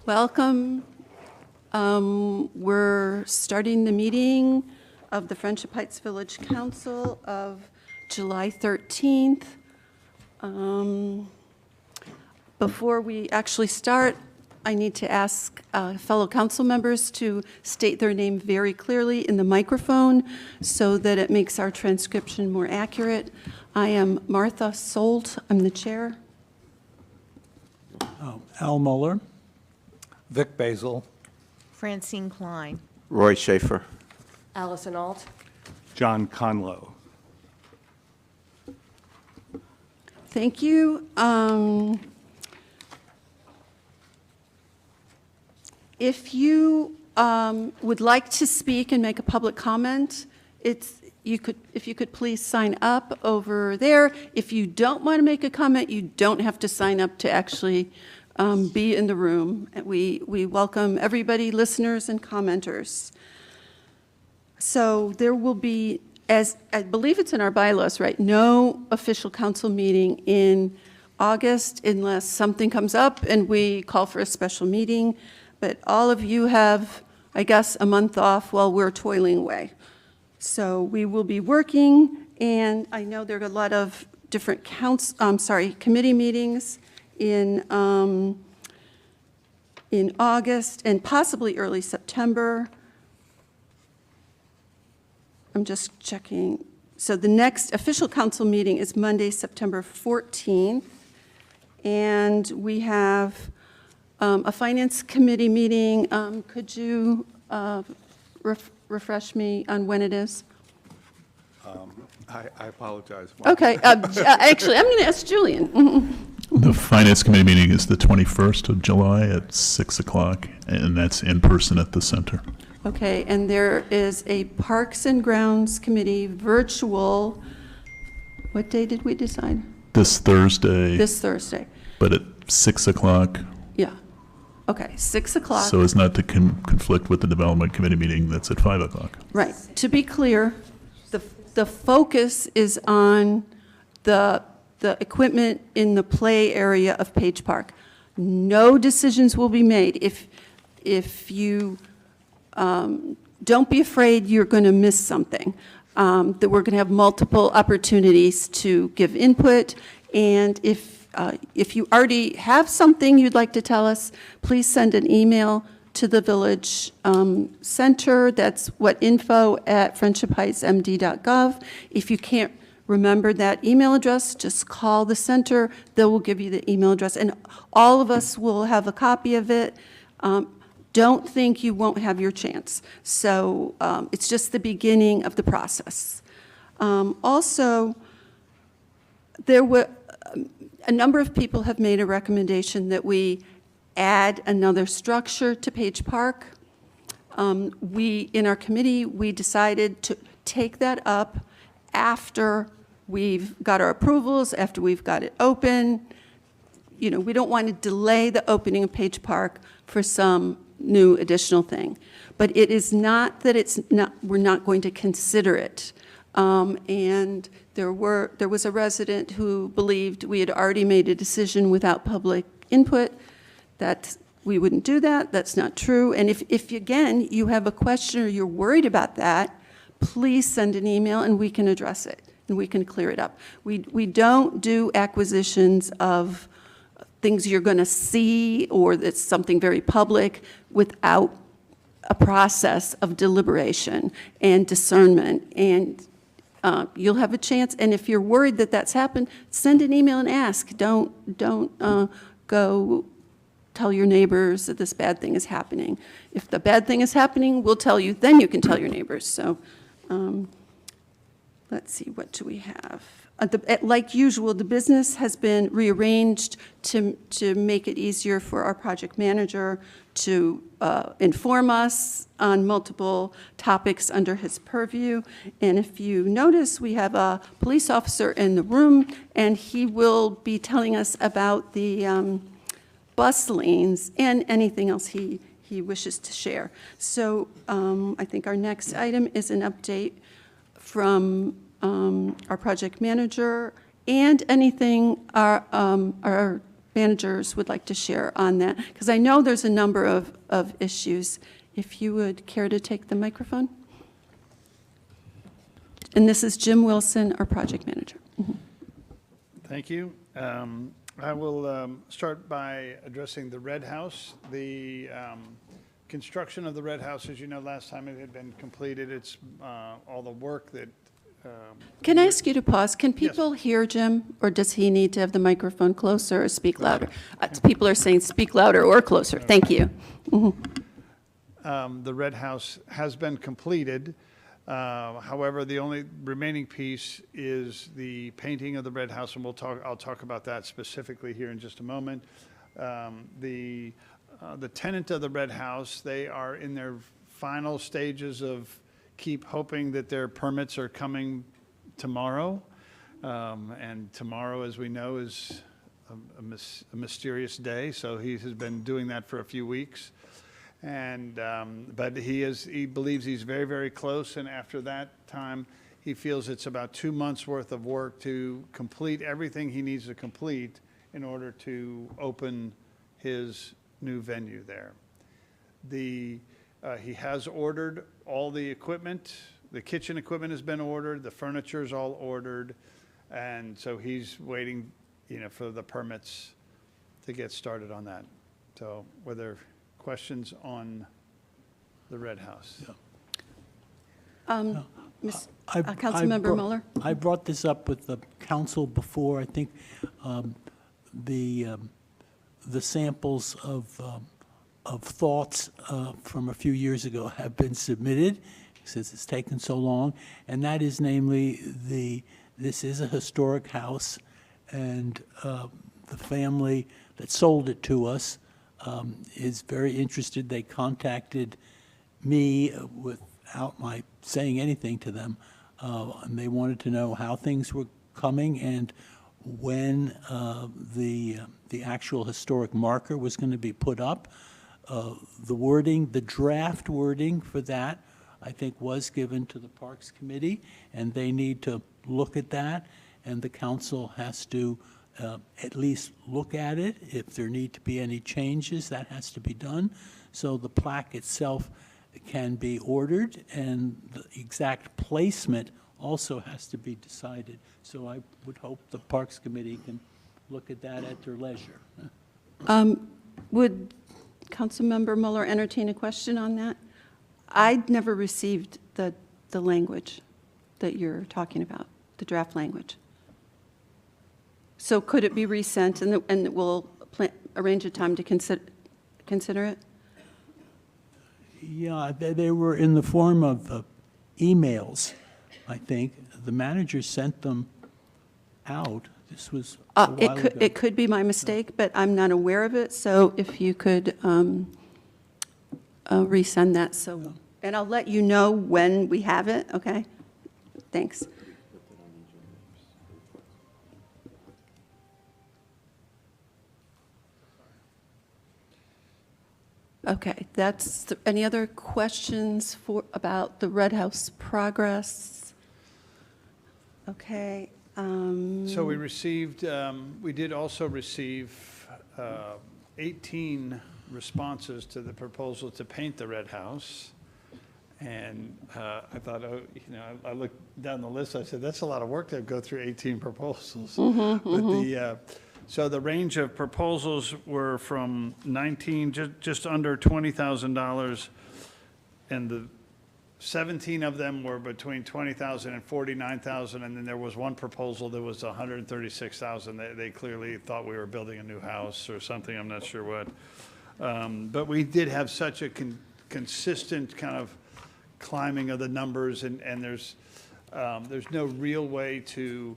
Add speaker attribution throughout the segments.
Speaker 1: Welcome. We're starting the meeting of the Friendship Heights Village Council of July 13th. Before we actually start, I need to ask fellow council members to state their name very clearly in the microphone so that it makes our transcription more accurate. I am Martha Solt. I'm the chair.
Speaker 2: Al Mueller.
Speaker 3: Vic Basil.
Speaker 4: Francine Klein.
Speaker 5: Roy Schaefer.
Speaker 6: Allison Alt.
Speaker 2: John Conlow.
Speaker 1: Thank you. If you would like to speak and make a public comment, if you could please sign up over there. If you don't want to make a comment, you don't have to sign up to actually be in the room. We welcome everybody, listeners and commenters. So there will be, as I believe it's in our bylaws, right, no official council meeting in August unless something comes up and we call for a special meeting. But all of you have, I guess, a month off while we're toiling away. So we will be working, and I know there are a lot of different committee meetings in August and possibly early September. I'm just checking. So the next official council meeting is Monday, September 14th, and we have a finance committee meeting. Could you refresh me on when it is?
Speaker 3: I apologize.
Speaker 1: Okay, actually, I'm going to ask Julian.
Speaker 7: The Finance Committee meeting is the 21st of July at 6 o'clock, and that's in person at the center.
Speaker 1: Okay, and there is a Parks and Grounds Committee virtual, what day did we decide?
Speaker 7: This Thursday,
Speaker 1: This Thursday.
Speaker 7: but at 6 o'clock,
Speaker 1: Yeah, okay, 6 o'clock.
Speaker 7: so as not to conflict with the Development Committee meeting that's at 5 o'clock.
Speaker 1: Right, to be clear, the focus is on the equipment in the play area of Page Park. No decisions will be made. If you, don't be afraid you're going to miss something, that we're going to have multiple opportunities to give input, and if you already have something you'd like to tell us, please send an email to the Village Center. That's info@friendshipheightsmd.gov. If you can't remember that email address, just call the center. They will give you the email address, and all of us will have a copy of it. Don't think you won't have your chance. So it's just the beginning of the process. Also, there were a number of people have made a recommendation that we add another structure to Page Park. In our committee, we decided to take that up after we've got our approvals, after we've got it open. You know, we don't want to delay the opening of Page Park for some new additional thing. But it is not that we're not going to consider it. And there was a resident who believed we had already made a decision without public input, that we wouldn't do that. That's not true. And if again, you have a question or you're worried about that, please send an email and we can address it and we can clear it up. We don't do acquisitions of things you're going to see or that's something very public without a process of deliberation and discernment. And you'll have a chance. And if you're worried that that's happened, send an email and ask. Don't go tell your neighbors that this bad thing is happening. If the bad thing is happening, we'll tell you, then you can tell your neighbors. So let's see, what do we have? Like usual, the business has been rearranged to make it easier for our project manager to inform us on multiple topics under his purview. And if you notice, we have a police officer in the room, and he will be telling us about the bus lanes and anything else he wishes to share. So I think our next item is an update from our project manager and anything our managers would like to share on that, because I know there's a number of issues. If you would care to take the microphone. And this is Jim Wilson, our project manager.
Speaker 5: Thank you. I will start by addressing the Red House. The construction of the Red House, as you know, last time it had been completed. It's all the work that,
Speaker 1: Can I ask you to pause? Can people hear Jim, or does he need to have the microphone closer or speak louder? People are saying speak louder or closer. Thank you.
Speaker 5: the Red House has been completed. However, the only remaining piece is the painting of the Red House, and I'll talk about that specifically here in just a moment. The tenant of the Red House, they are in their final stages of keep hoping that their permits are coming tomorrow. And tomorrow, as we know, is a mysterious day, so he has been doing that for a few weeks. And but he believes he's very, very close, and after that time, he feels it's about 2 months worth of work to complete everything he needs to complete in order to open his new venue there. He has ordered all the equipment. The kitchen equipment has been ordered, the furniture is all ordered, and so he's waiting, for the permits to get started on that. So were there questions on the Red House?
Speaker 1: Councilmember Mueller?
Speaker 6: I brought this up with the council before. I think the samples of thoughts from a few years ago have been submitted, since it's taken so long, and that is namely this is a historic house, and the family that sold it to us is very interested. They contacted me without my saying anything to them, and they wanted to know how things were coming and when the actual historic marker was going to be put up. The wording, the draft wording for that, I think, was given to the Parks Committee, and they need to look at that, and the council has to at least look at it. If there need to be any changes, that has to be done. So the plaque itself can be ordered, and the exact placement also has to be decided. So I would hope the Parks Committee can look at that at their leisure.
Speaker 1: Would Councilmember Mueller entertain a question on that? I'd never received the language that you're talking about, the draft language. So could it be resent, and we'll arrange a time to consider it?
Speaker 6: Yeah, they were in the form of emails, I think. The manager sent them out. This was a while ago.
Speaker 1: It could be my mistake, but I'm not aware of it, so if you could resend that, and I'll let you know when we have it, okay? Thanks. Okay, any other questions about the Red House progress? Okay.
Speaker 5: So we did also receive 18 responses to the proposal to paint the Red House. And I thought, I looked down the list, I said, that's a lot of work to go through 18 proposals. So the range of proposals were from 19, just under $20,000, and the 17 of them were between $20,000 and $49,000, and then there was one proposal that was $136,000. They clearly thought we were building a new house or something, I'm not sure what. But we did have such a consistent kind of climbing of the numbers, and there's no real way to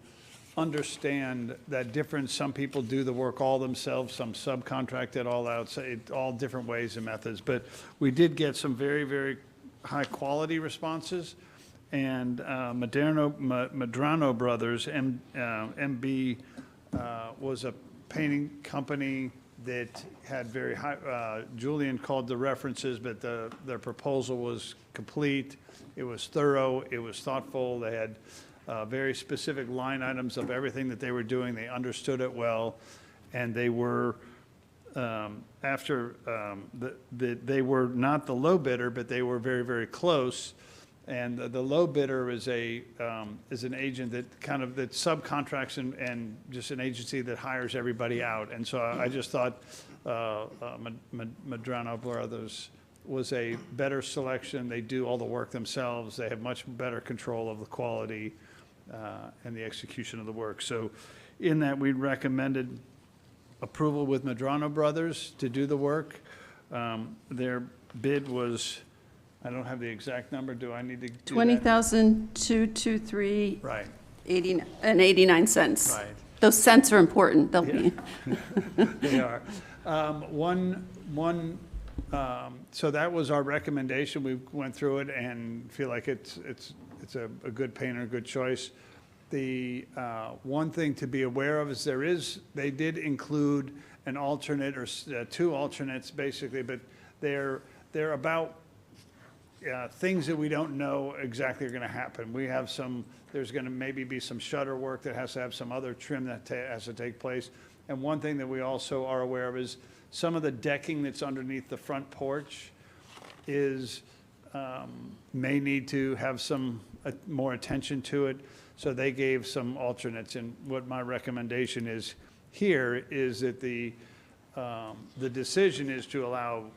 Speaker 5: understand that difference. Some people do the work all themselves, some subcontract it all out, so all different ways and methods. But we did get some very, very high quality responses, and Medrano Brothers, MB, was a painting company that had very high, Julian called the references, but their proposal was complete. It was thorough, it was thoughtful. They had very specific line items of everything that they were doing. They understood it well. And they were, they were not the low bidder, but they were very, very close. And the low bidder is an agent that that subcontracts and just an agency that hires everybody out. And so I just thought Medrano Brothers was a better selection. They do all the work themselves. They have much better control of the quality and the execution of the work. So in that, we recommended approval with Medrano Brothers to do the work. Their bid was, I don't have the exact number, do I need to do that?
Speaker 1: $20,223.
Speaker 5: Right,
Speaker 1: 89 cents.
Speaker 5: right.
Speaker 1: Those cents are important. They'll be,
Speaker 5: They are. So that was our recommendation. We went through it and feel like it's a good painter, a good choice. The one thing to be aware of is they did include an alternate or two alternates basically, but they're about things that we don't know exactly are going to happen. We have there's going to maybe be some shutter work that has to have some other trim that has to take place. And one thing that we also are aware of is some of the decking that's underneath the front porch may need to have some more attention to it. So they gave some alternates. And what my recommendation is here is that the decision is to allow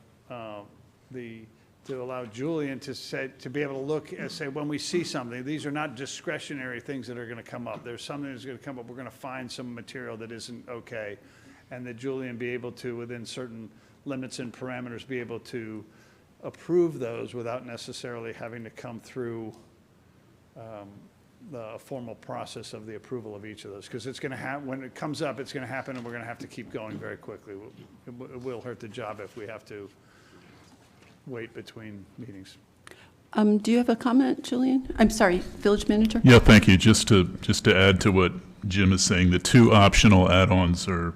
Speaker 5: Julian to be able to look and say, when we see something, these are not discretionary things that are going to come up. There's something that's going to come up. We're going to find some material that isn't okay. And that Julian be able to, within certain limits and parameters, be able to approve those without necessarily having to come through the formal process of the approval of each of those. Because it's going to happen, when it comes up, it's going to happen, and we're going to have to keep going very quickly. It will hurt the job if we have to wait between meetings.
Speaker 1: do you have a comment, Julian? I'm sorry, village manager?
Speaker 7: Yeah, thank you. Just to add to what Jim is saying, the two optional add-ons are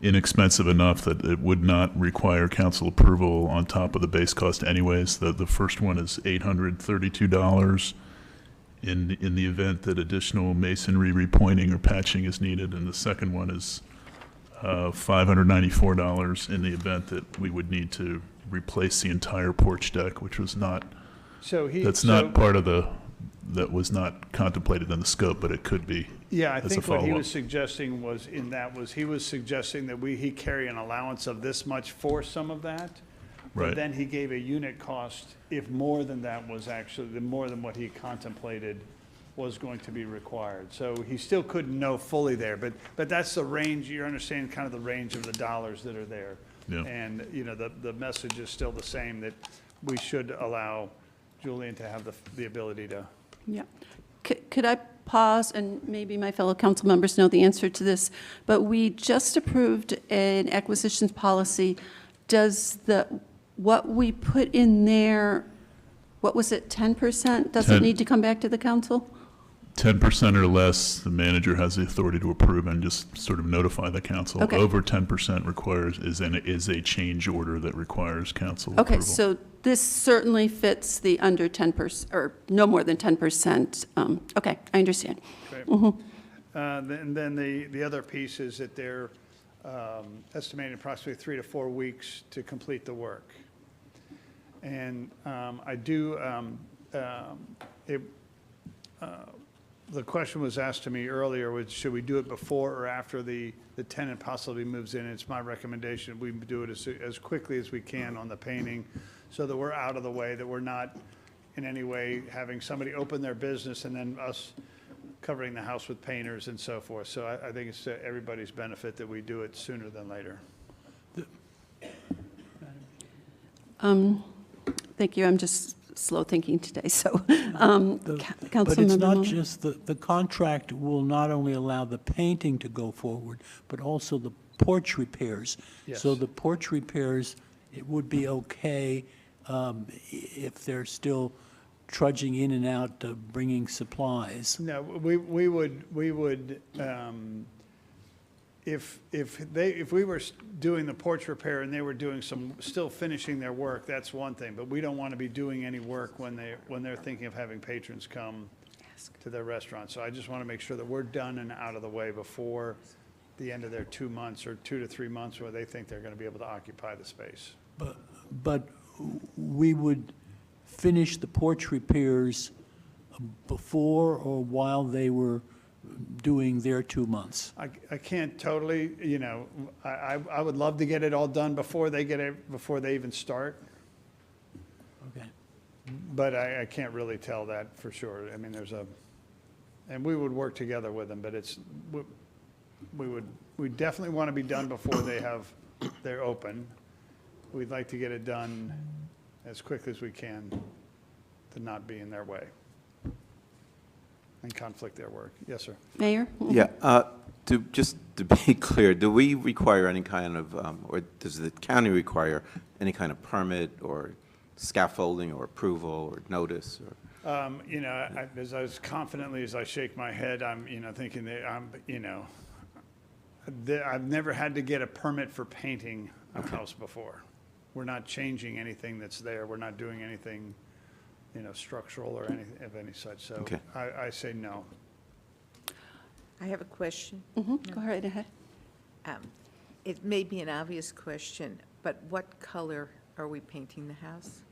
Speaker 7: inexpensive enough that it would not require council approval on top of the base cost anyways. The first one is $832 in the event that additional masonry repointing or patching is needed, and the second one is $594 in the event that we would need to replace the entire porch deck, which was not, that was not contemplated in the scope, but it could be.
Speaker 5: Yeah, I
Speaker 7: as a
Speaker 5: think what he
Speaker 7: follow-up.
Speaker 5: was suggesting he was suggesting that he carry an allowance of this much for some of that. But
Speaker 7: Right.
Speaker 5: then he gave a unit cost if more than that was actually, more than what he contemplated was going to be required. So he still couldn't know fully there, but that's the range, you're understanding kind of the range of the dollars that are there.
Speaker 7: Yeah.
Speaker 5: And, the message is still the same, that we should allow Julian to have the ability to.
Speaker 1: Yeah. Could I pause, and maybe my fellow council members know the answer to this, but we just approved an acquisitions policy. Does what we put in there, what was it, 10%? Does it
Speaker 7: 10.
Speaker 1: need to come back to the council?
Speaker 7: 10% or less, the manager has the authority to approve and just sort of notify the council.
Speaker 1: Okay.
Speaker 7: Over 10% is a change order that requires council approval.
Speaker 1: Okay, so this certainly fits the under 10%, or no more than 10%. Okay, I understand.
Speaker 5: Great. Then the other piece is that they're estimating approximately 3 to 4 weeks to complete the work. And the question was asked to me earlier, was should we do it before or after the tenant possibly moves in? It's my recommendation we do it as quickly as we can on the painting, so that we're out of the way, that we're not in any way having somebody open their business and then us covering the house with painters and so forth. So I think it's to everybody's benefit that we do it sooner than later.
Speaker 1: Thank you, I'm just slow thinking today, so,
Speaker 6: But it's
Speaker 1: Councilmember
Speaker 6: not
Speaker 1: Muller.
Speaker 6: just, the contract will not only allow the painting to go forward, but also the porch repairs.
Speaker 5: Yes.
Speaker 6: So the porch repairs, it would be okay if they're still trudging in and out, bringing supplies.
Speaker 5: No, we would, if we were doing the porch repair and they were doing still finishing their work, that's one thing, but we don't want to be doing any work when they're thinking of having patrons come to their restaurant. So I just want to make sure that we're done and out of the way before the end of their 2 months or 2 to 3 months where they think they're going to be able to occupy the space.
Speaker 6: But we would finish the porch repairs before or while they were doing their 2 months?
Speaker 5: I can't totally, you know, I would love to get it all done before they even start,
Speaker 6: Okay.
Speaker 5: but I can't really tell that for sure. I mean, and we would work together with them, but we definitely want to be done before they're open. We'd like to get it done as quick as we can to not be in their way and conflict their work. Yes, sir.
Speaker 1: Mayor?
Speaker 8: Yeah, just to be clear, do we require any kind of, or does the county require any kind of permit or scaffolding or approval or notice? Or
Speaker 5: You know, as confidently as I shake my head, I'm, you know, thinking that I've never had to get a permit for painting a house before. We're not changing anything that's there. We're not doing anything, you know, structural or anything of any such. So
Speaker 8: Okay.
Speaker 5: I say no.
Speaker 4: I have a question.
Speaker 1: Go right ahead.
Speaker 4: It may be an obvious question, but what color are we painting the house?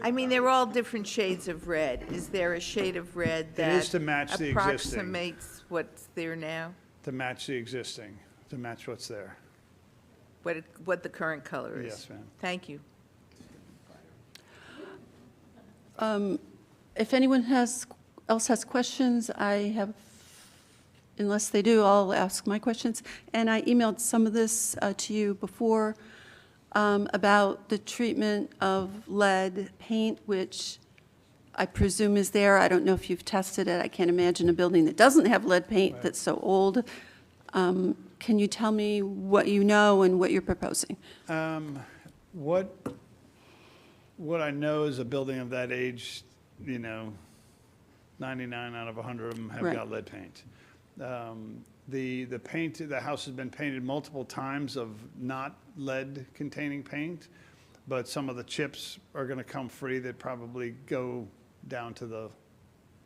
Speaker 4: I mean, they're all different shades of red. Is there a shade of red that
Speaker 5: is to match the existing.
Speaker 4: approximates what's there now?
Speaker 5: To match the existing, to match what's there.
Speaker 4: What the current color is?
Speaker 5: Yes, ma'am.
Speaker 4: Thank you.
Speaker 1: If anyone else has questions, unless they do, I'll ask my questions. And I emailed some of this to you before about the treatment of lead paint, which I presume is there. I don't know if you've tested it. I can't imagine a building that doesn't have lead paint that's so old. Can you tell me what you know and what you're proposing?
Speaker 5: What I know is a building of that age, you know, 99 out of 100 of them have
Speaker 1: Right.
Speaker 5: got lead paint. The house has been painted multiple times of not lead-containing paint, but some of the chips are going to come free that probably go down to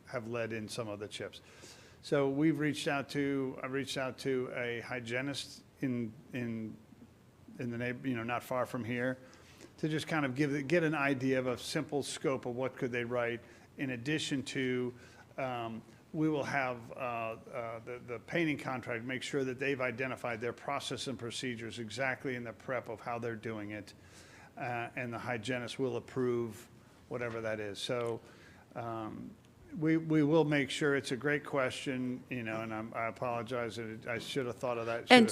Speaker 5: have lead in some of the chips. So I reached out to a hygienist in the neighbor, you know, not far from here, to just kind of get an idea of a simple scope of what could they write. In addition to, we will have the painting contract make sure that they've identified their process and procedures exactly in the prep of how they're doing it, and the hygienist will approve whatever that is. So we will make sure. It's a great question, you know, and I apologize. I should have thought of that.
Speaker 1: And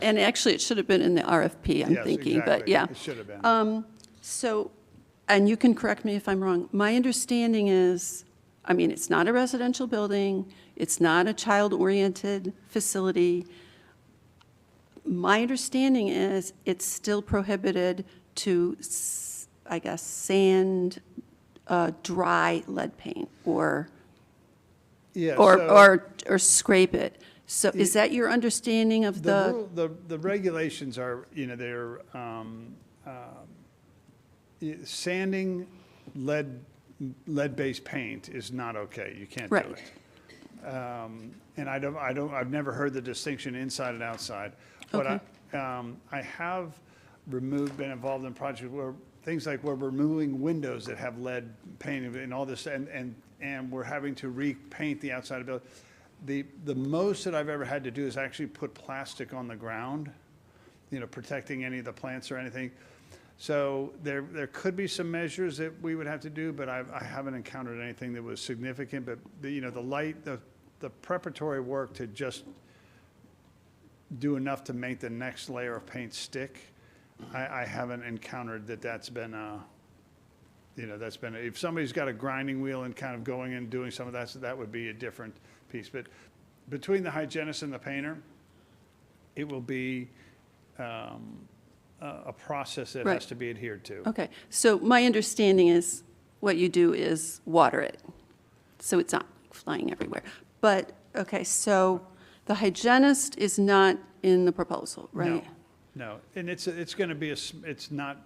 Speaker 1: and actually, it should have been in the RFP, I'm
Speaker 5: Yes,
Speaker 1: thinking, but
Speaker 5: exactly.
Speaker 1: yeah.
Speaker 5: It should have been.
Speaker 1: So, and you can correct me if I'm wrong, my understanding is, I mean, it's not a residential building, it's not a child-oriented facility. My understanding is it's still prohibited to, I guess, sand, dry lead paint or
Speaker 5: Yeah, so-
Speaker 1: or scrape it. So is that your understanding of
Speaker 5: The regulations are, you know, they're sanding lead-based paint is not okay. You can't do
Speaker 1: Right.
Speaker 5: it. And I've never heard the distinction inside and outside. But I have been involved in projects where things like we're removing windows that have lead paint and all this, and we're having to repaint the outside of the building. The most that I've ever had to do is actually put plastic on the ground, you know, protecting any of the plants or anything. So there could be some measures that we would have to do, but I haven't encountered anything that was significant. But you know, the preparatory work to just do enough to make the next layer of paint stick, I haven't encountered that's been you know, if somebody's got a grinding wheel and kind of going and doing some of that would be a different piece. But between the hygienist and the painter, it will be a process that
Speaker 1: Right.
Speaker 5: has to be adhered to.
Speaker 1: Okay, so my understanding is what you do is water it, so it's not flying everywhere. But, okay, so the hygienist is not in the proposal, right?
Speaker 5: No, and it's going to be it's not,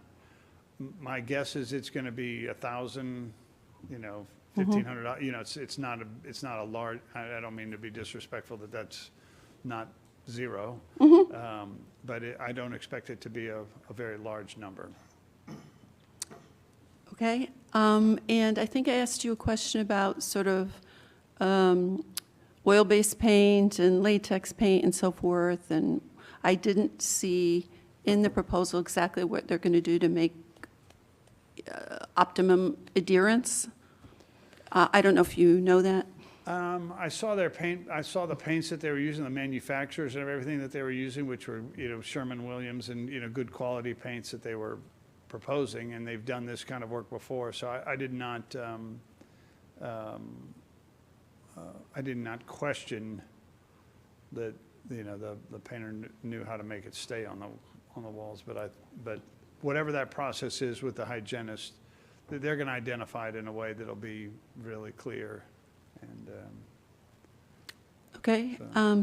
Speaker 5: my guess is it's going to be 1,000, you know, $1,500, you know, it's not a large, I don't mean to be disrespectful that's not zero. But I don't expect it to be a very large number.
Speaker 1: Okay, and I think I asked you a question about sort of oil-based paint and latex paint and so forth, and I didn't see in the proposal exactly what they're going to do to make optimum adherence. I don't know if you know that.
Speaker 5: I saw their paint, I saw the paints that they were using, the manufacturers and everything that they were using, which were, Sherman-Williams and, good quality paints that they were proposing, and they've done this kind of work before, so I did not, I did not question that, the painter knew how to make it stay on the walls, but whatever that process is with the hygienist, they're gonna identify it in a way that'll be really clear, and,
Speaker 1: Okay,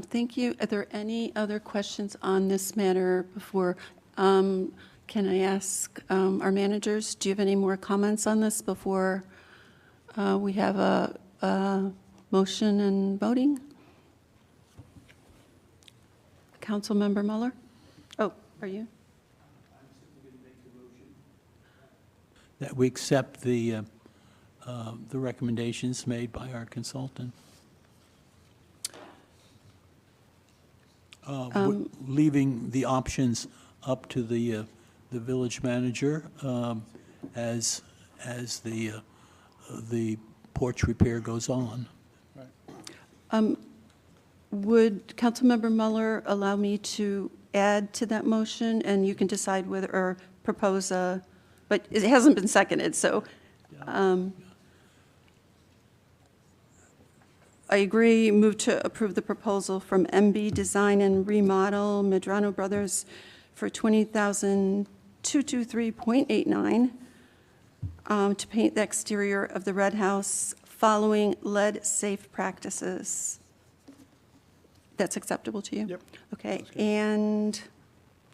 Speaker 1: thank you. Are there any other questions on this matter before? Can I ask our managers, do you have any more comments on this before we have a motion and voting? Councilmember Mueller? Oh, are you?
Speaker 6: That we accept the recommendations made by our consultant. Leaving the options up to the village manager as the porch repair goes on.
Speaker 1: Would Councilmember Mueller allow me to add to that motion, and you can decide whether, or propose a, but it hasn't been seconded, so I agree, move to approve the proposal from MB Design and Remodel, Medrano Brothers, for $20,223.89 to paint the exterior of the Red House following lead-safe practices. That's acceptable to you?
Speaker 5: Yep.
Speaker 1: Okay, and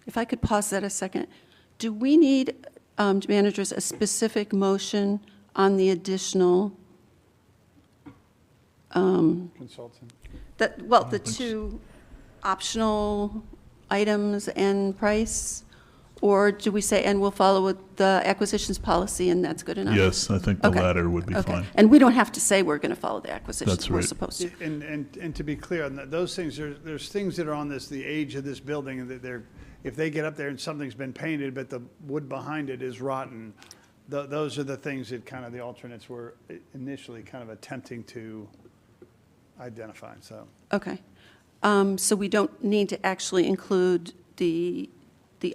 Speaker 1: if I could pause that a second, do we need, managers, a specific motion on the additional,
Speaker 5: consultant.
Speaker 1: the two optional items and price? Or do we say, and we'll follow with the acquisitions policy, and that's good enough?
Speaker 7: Yes, I think the
Speaker 1: Okay.
Speaker 7: latter would be
Speaker 1: Okay.
Speaker 7: fine.
Speaker 1: And we don't have to say we're going to follow the acquisitions.
Speaker 7: That's
Speaker 1: We're
Speaker 7: right.
Speaker 1: supposed to.
Speaker 5: And to be clear, on those things, there's things that are on the age of this building, and that if they get up there and something's been painted, but the wood behind it is rotten, those are the things that kind of the alternates were initially kind of attempting to identify, so.
Speaker 1: Okay. So we don't need to actually include the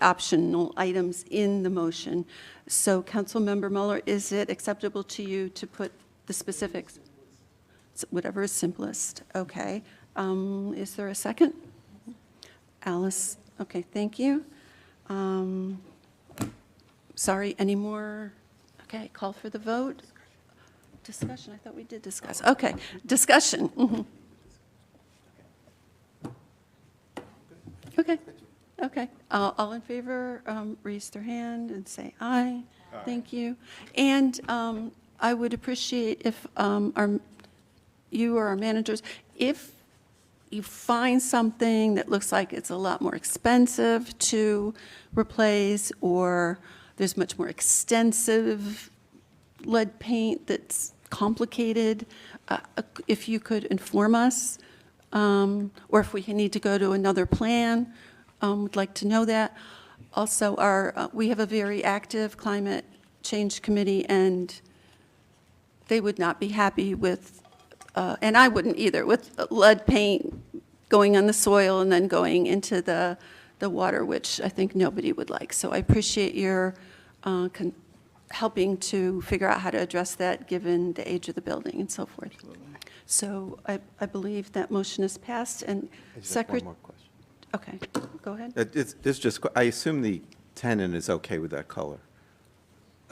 Speaker 1: optional items in the motion. So Councilmember Mueller, is it acceptable to you to put the specifics? Whatever is simplest. Okay. Is there a second? Alice, okay, thank you. Sorry, any more? Okay, call for the vote. Discussion, I thought we did discuss. Okay, discussion. Mhm. Okay, okay. All in favor, raise their hand and say aye. Thank you. And I would appreciate if you or our managers, if you find something that looks like it's a lot more expensive to replace, or there's much more extensive lead paint that's complicated, if you could inform us, or if we need to go to another plan, would like to know that. Also, we have a very active climate change committee, and they would not be happy with, and I wouldn't either, with lead paint going on the soil and then going into the water, which I think nobody would like. So I appreciate your helping to figure out how to address that, given the age of the building and so forth. So I believe that motion is passed, and
Speaker 8: I just have one
Speaker 1: Secretary.
Speaker 8: more question.
Speaker 1: Okay, go ahead.
Speaker 8: It's just, I assume the tenant is okay with that color?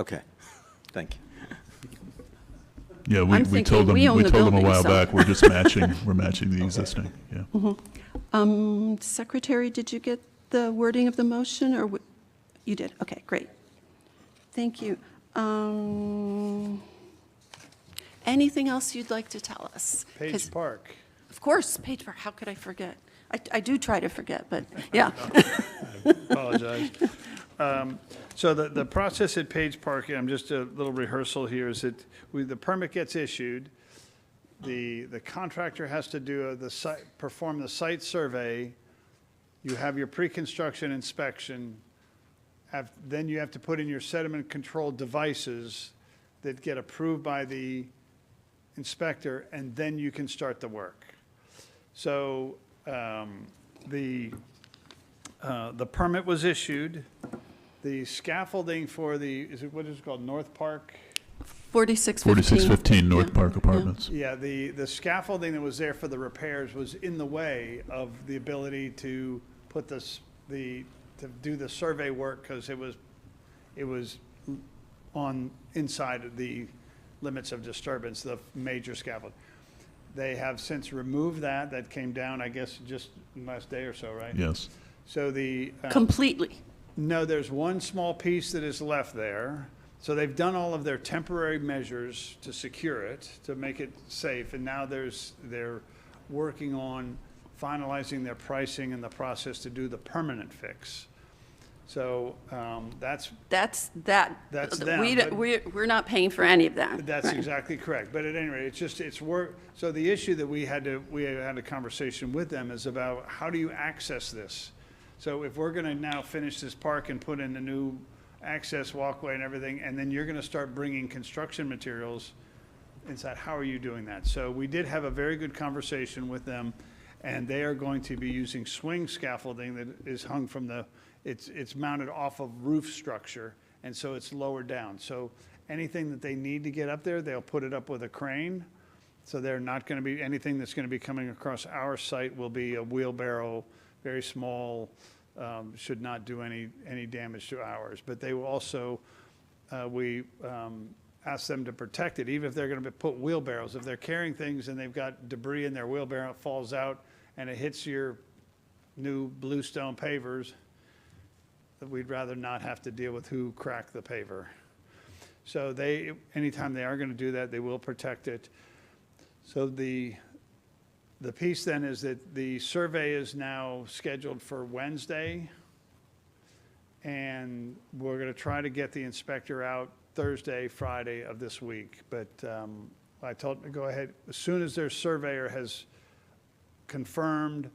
Speaker 8: Okay, thank you.
Speaker 7: Yeah,
Speaker 1: I'm
Speaker 7: we
Speaker 1: thinking
Speaker 7: told them,
Speaker 1: we own
Speaker 7: we
Speaker 1: the
Speaker 7: told them a
Speaker 1: building,
Speaker 7: while
Speaker 1: so-
Speaker 7: back, we're just we're matching the existing, yeah.
Speaker 1: Secretary, did you get the wording of the motion, or you did? Okay, great. Thank you. Anything else you'd like to tell us? 'Cause-
Speaker 5: Page Park.
Speaker 1: Of course, Page Park, how could I forget? I do try to forget, but, yeah.
Speaker 5: Apologize. So the process at Page Park, I'm just a little rehearsal here, is that the permit gets issued, the contractor has to do perform the site survey, you have your pre-construction inspection, then you have to put in your sediment control devices that get approved by the inspector, and then you can start the work. So the permit was issued. The scaffolding for what is it called, North Park?
Speaker 1: 4615.
Speaker 7: 4615 North
Speaker 1: Yeah.
Speaker 7: Park Apartments.
Speaker 5: Yeah, the scaffolding that was there for the repairs was in the way of the ability to put to do the survey work, because it was inside of the limits of disturbance, the major scaffold. They have since removed that came down, I guess, just last day or so, right?
Speaker 7: Yes.
Speaker 5: So
Speaker 1: Completely.
Speaker 5: no, there's one small piece that is left there. So they've done all of their temporary measures to secure it, to make it safe, and now they're working on finalizing their pricing and the process to do the permanent fix. So that's
Speaker 1: That's
Speaker 5: them, but-
Speaker 1: We're not paying for any of that.
Speaker 5: That's
Speaker 1: Right.
Speaker 5: exactly correct. But at any rate, it's work. So the issue that we had a conversation with them is about how do you access this? So if we're going to now finish this park and put in a new access walkway and everything, and then you're going to start bringing construction materials inside, how are you doing that? So we did have a very good conversation with them, and they are going to be using swing scaffolding that is hung from it's mounted off of roof structure, and so it's lower down. So anything that they need to get up there, they'll put it up with a crane. So they're not going to be, anything that's going to be coming across our site will be a wheelbarrow, very small, should not do any damage to ours. But they will also, we ask them to protect it, even if they're going to put wheelbarrows. If they're carrying things and they've got debris in their wheelbarrow, it falls out and it hits your new bluestone pavers, we'd rather not have to deal with who cracked the paver. So anytime they are going to do that, they will protect it. So the piece then is that the survey is now scheduled for Wednesday, and we're going to try to get the inspector out Thursday, Friday of this week. But I told them to go ahead, as soon as their surveyor has confirmed,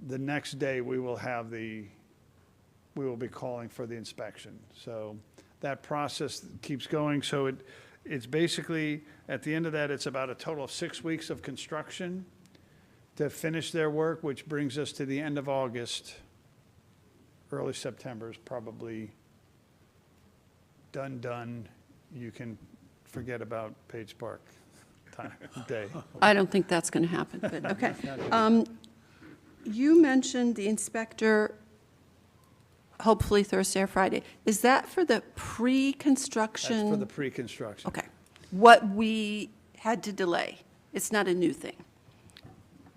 Speaker 5: the next day we will be calling for the inspection. So that process keeps going. So it's basically, at the end of that, it's about a total of 6 weeks of construction to finish their work, which brings us to the end of August. Early September is probably done. You can forget about Page Park day.
Speaker 1: I don't think that's going to happen, but, okay. You mentioned the inspector, hopefully Thursday or Friday. Is that for the pre-construction?
Speaker 5: That's for the pre-construction.
Speaker 1: Okay. What we had to delay? It's not a new thing.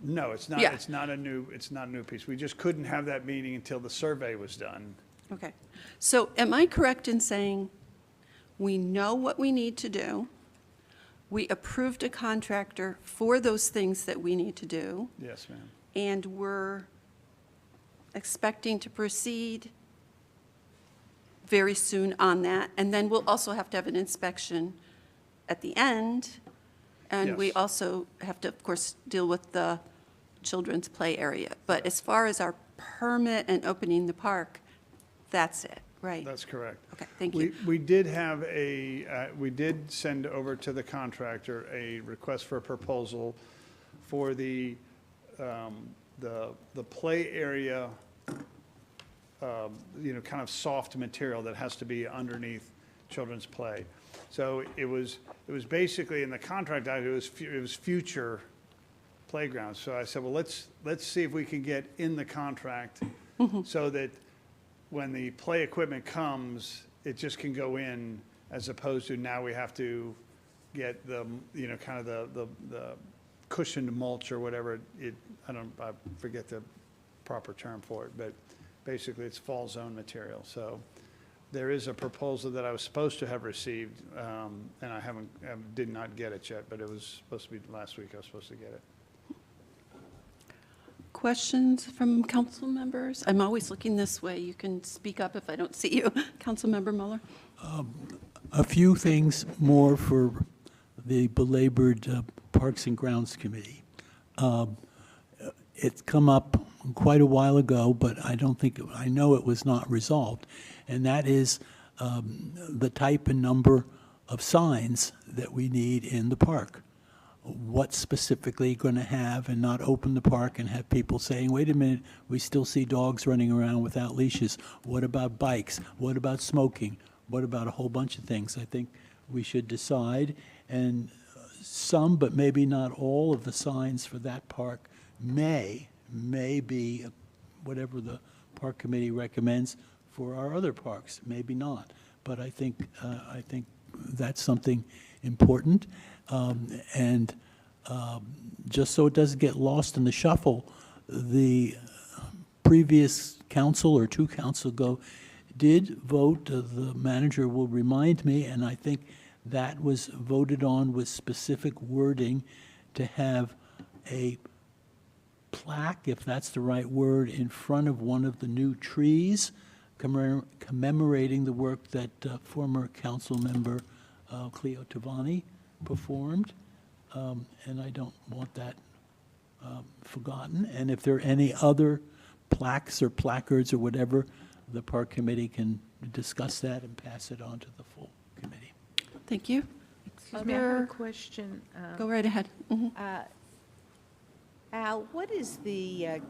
Speaker 5: No, it's not,
Speaker 1: Yeah.
Speaker 5: it's not a new piece. We just couldn't have that meeting until the survey was done.
Speaker 1: Okay. So am I correct in saying we know what we need to do? We approved a contractor for those things that we need to do,
Speaker 5: Yes, ma'am.
Speaker 1: and we're expecting to proceed very soon on that. And then we'll also have to have an inspection at the end. And we
Speaker 5: Yes.
Speaker 1: also have to, of course, deal with the children's play area. But as far as our permit and opening the park, that's it, right?
Speaker 5: That's correct.
Speaker 1: Okay, thank you.
Speaker 5: We did have we did send over to the contractor a request for a proposal for the play area, kind of soft material that has to be underneath children's play. So it was basically, in the contract, it was future playgrounds. So I said, well, let's see if we can get in the contract so that when the play equipment comes, it just can go in, as opposed to now we have to get the, kind of the cushioned mulch or whatever I forget the proper term for it, but basically it's fall zone material. So there is a proposal that I was supposed to have received, and I did not get it yet, but it was supposed to be last week I was supposed to get it.
Speaker 1: questions from council members? I'm always looking this way. You can speak up if I don't see you. Councilmember Mueller?
Speaker 6: A few things more for the belabored Parks and Grounds Committee. It's come up quite a while ago, but I know it was not resolved, and that is the type and number of signs that we need in the park. What's specifically going to have, and not open the park and have people saying, wait a minute, we still see dogs running around without leashes. What about bikes? What about smoking? What about a whole bunch of things? I think we should decide, and some, but maybe not all of the signs for that park may be whatever the park committee recommends for our other parks, maybe not. But I think that's something important. And just so it doesn't get lost in the shuffle, the previous council or two council ago did vote, the manager will remind me, and I think that was voted on with specific wording to have a plaque, if that's the right word, in front of one of the new trees commemorating the work that former council member Cleo Tavani performed, and I don't want that forgotten. And if there are any other plaques or placards or whatever, the park committee can discuss that and pass it on to the full committee.
Speaker 1: Thank you.
Speaker 4: Excuse me, I have a
Speaker 1: Other-
Speaker 4: question.
Speaker 1: Go right ahead. Mhm.
Speaker 4: Al, what is the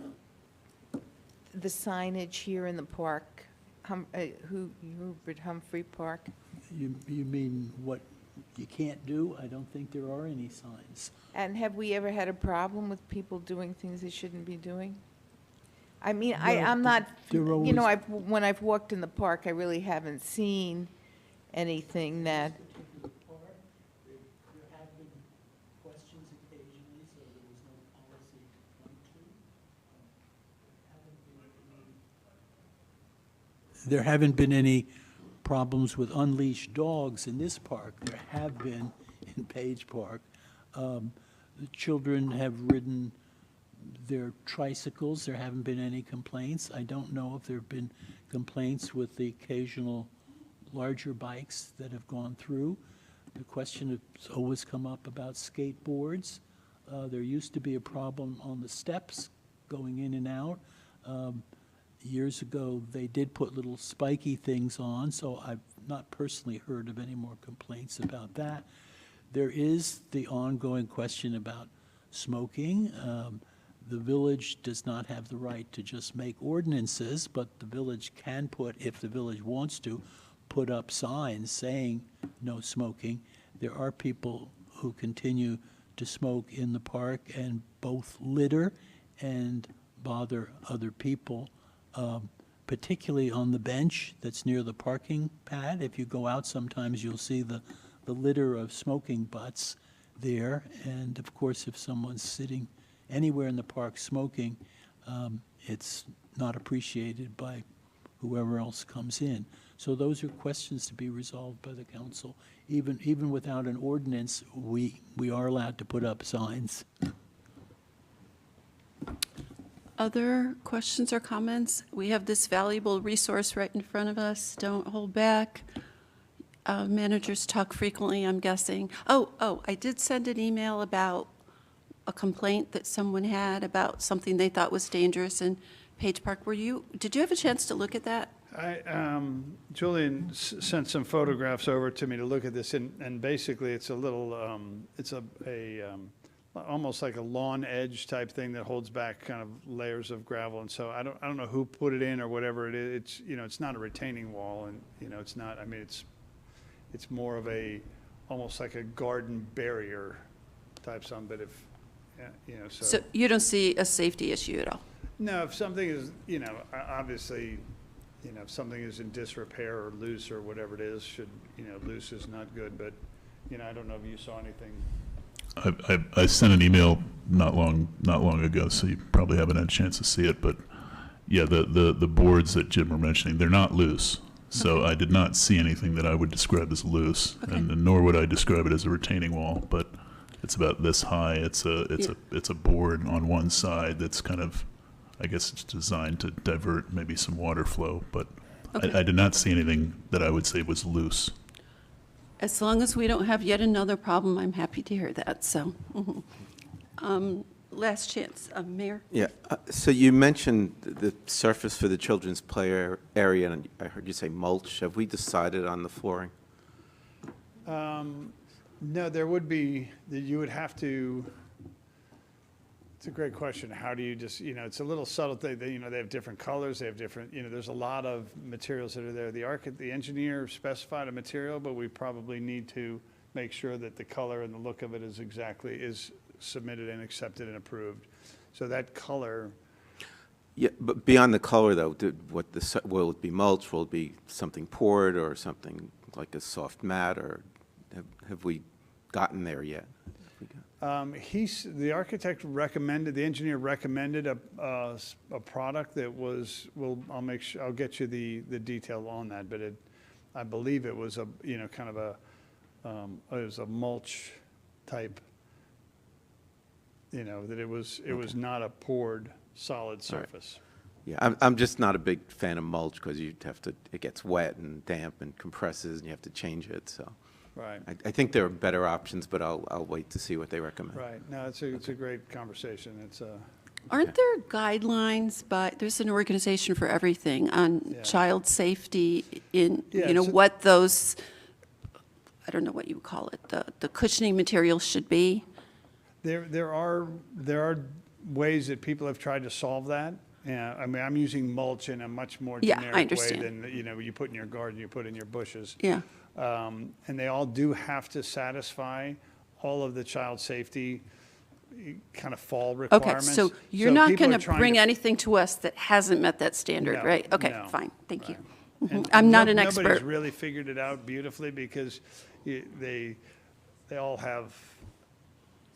Speaker 4: signage here in the park? Hubert Humphrey Park?
Speaker 6: You mean what you can't do? I don't think there are any signs.
Speaker 4: And have we ever had a problem with people doing things they shouldn't be doing? I mean,
Speaker 6: Well,
Speaker 4: I'm not,
Speaker 6: there
Speaker 4: you know,
Speaker 6: always-
Speaker 4: when I've walked in the park, I really haven't seen anything that,
Speaker 6: There have been questions occasionally, so there was no policy to point to. There haven't been any problems with unleashed dogs in this park. There have been in Page Park. The children have ridden their tricycles. There haven't been any complaints. I don't know if there have been complaints with the occasional larger bikes that have gone through. The question has always come up about skateboards. There used to be a problem on the steps going in and out. Years ago, they did put little spiky things on, so I've not personally heard of any more complaints about that. There is the ongoing question about smoking. The village does not have the right to just make ordinances, but the village can put, if the village wants to, put up signs saying no smoking. There are people who continue to smoke in the park and both litter and bother other people, particularly on the bench that's near the parking pad. If you go out sometimes, you'll see the litter of smoking butts there. And of course, if someone's sitting anywhere in the park smoking, it's not appreciated by whoever else comes in. So those are questions to be resolved by the council. Even without an ordinance, we are allowed to put up signs.
Speaker 1: Other questions or comments? We have this valuable resource right in front of us. Don't hold back. Managers talk frequently, I'm guessing. Oh, I did send an email about a complaint that someone had about something they thought was dangerous in Page Park. Did you have a chance to look at that?
Speaker 5: Julian sent some photographs over to me to look at this, and basically it's a little, almost like a lawn edge type thing that holds back kind of layers of gravel. And so I don't know who put it in or whatever it is. It's, it's not a retaining wall, and, it's not, I mean, it's more of almost like a garden barrier type something, but if, so.
Speaker 1: So you don't see a safety issue at all?
Speaker 5: No, if something is, obviously, if something is in disrepair or loose or whatever it is, loose is not good, but, I don't know if you saw anything.
Speaker 7: I sent an email not long ago, so you probably haven't had a chance to see it, but yeah, the boards that Jim were mentioning, they're not loose. So
Speaker 1: Okay.
Speaker 7: I did not see anything that I would describe as loose,
Speaker 1: Okay.
Speaker 7: and nor would I describe it as a retaining wall, but it's about this high. It's a board on one side that's kind of I guess it's designed to divert maybe some water flow, but
Speaker 1: Okay.
Speaker 7: I did not see anything that I would say was loose.
Speaker 1: As long as we don't have yet another problem, I'm happy to hear that, so. Last chance, Mayor?
Speaker 8: Yeah, so you mentioned the surface for the children's play area, and I heard you say mulch. Have we decided on the flooring?
Speaker 5: No, there would be, you would have to, it's a great question. How do you just, it's a little subtle thing, they have different colors, they have different, there's a lot of materials that are there. The engineer specified a material, but we probably need to make sure that the color and the look of it is submitted and accepted and approved. So that color,
Speaker 8: Yeah, but beyond the color, though, will it be mulch? Will it be something poured or something like a soft mat, or have we gotten there yet?
Speaker 5: the architect recommended, the engineer recommended a product that was, I'll get you the detail on that, but I believe it was kind of it was a mulch type, that it was not a poured solid surface.
Speaker 8: Yeah, I'm just not a big fan of mulch because it gets wet and damp and compresses, and you have to change it, so.
Speaker 5: Right,
Speaker 8: I think there are better options, but I'll wait to see what they recommend.
Speaker 5: right. No, it's a great conversation. It's
Speaker 1: Aren't there guidelines, but there's an organization for everything on
Speaker 5: Yeah.
Speaker 1: child safety in,
Speaker 5: Yeah, so-
Speaker 1: what those, I don't know what you would call it, the cushioning materials should be?
Speaker 5: There are ways that people have tried to solve that. Yeah, I mean, I'm using mulch in a much more
Speaker 1: Yeah, I
Speaker 5: generic way
Speaker 1: understand.
Speaker 5: than, you put in your garden, you put in your bushes.
Speaker 1: Yeah,
Speaker 5: And they all do have to satisfy all of the child safety kind of fall
Speaker 1: okay,
Speaker 5: requirements.
Speaker 1: so you're not
Speaker 5: people
Speaker 1: going
Speaker 5: are
Speaker 1: to
Speaker 5: trying
Speaker 1: bring anything to us that hasn't met that standard,
Speaker 5: No,
Speaker 1: right? Okay,
Speaker 5: no,
Speaker 1: fine, thank you.
Speaker 5: right.
Speaker 1: Mhm.
Speaker 5: And
Speaker 1: I'm not an
Speaker 5: Nobody's
Speaker 1: expert.
Speaker 5: really figured it out beautifully because they all have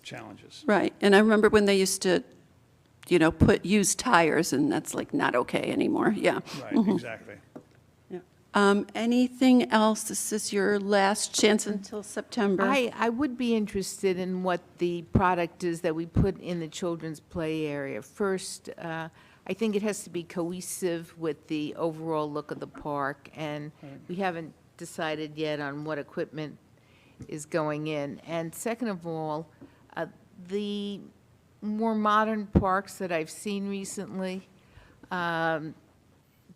Speaker 5: challenges.
Speaker 1: Right, and I remember when they used to, put used tires, and that's like not okay anymore, yeah.
Speaker 5: Right, exactly.
Speaker 1: Anything else? This is your last chance until September.
Speaker 4: I would be interested in what the product is that we put in the children's play area. First, I think it has to be cohesive with the overall look of the park, and we haven't decided yet on what equipment is going in. And second of all, the more modern parks that I've seen recently,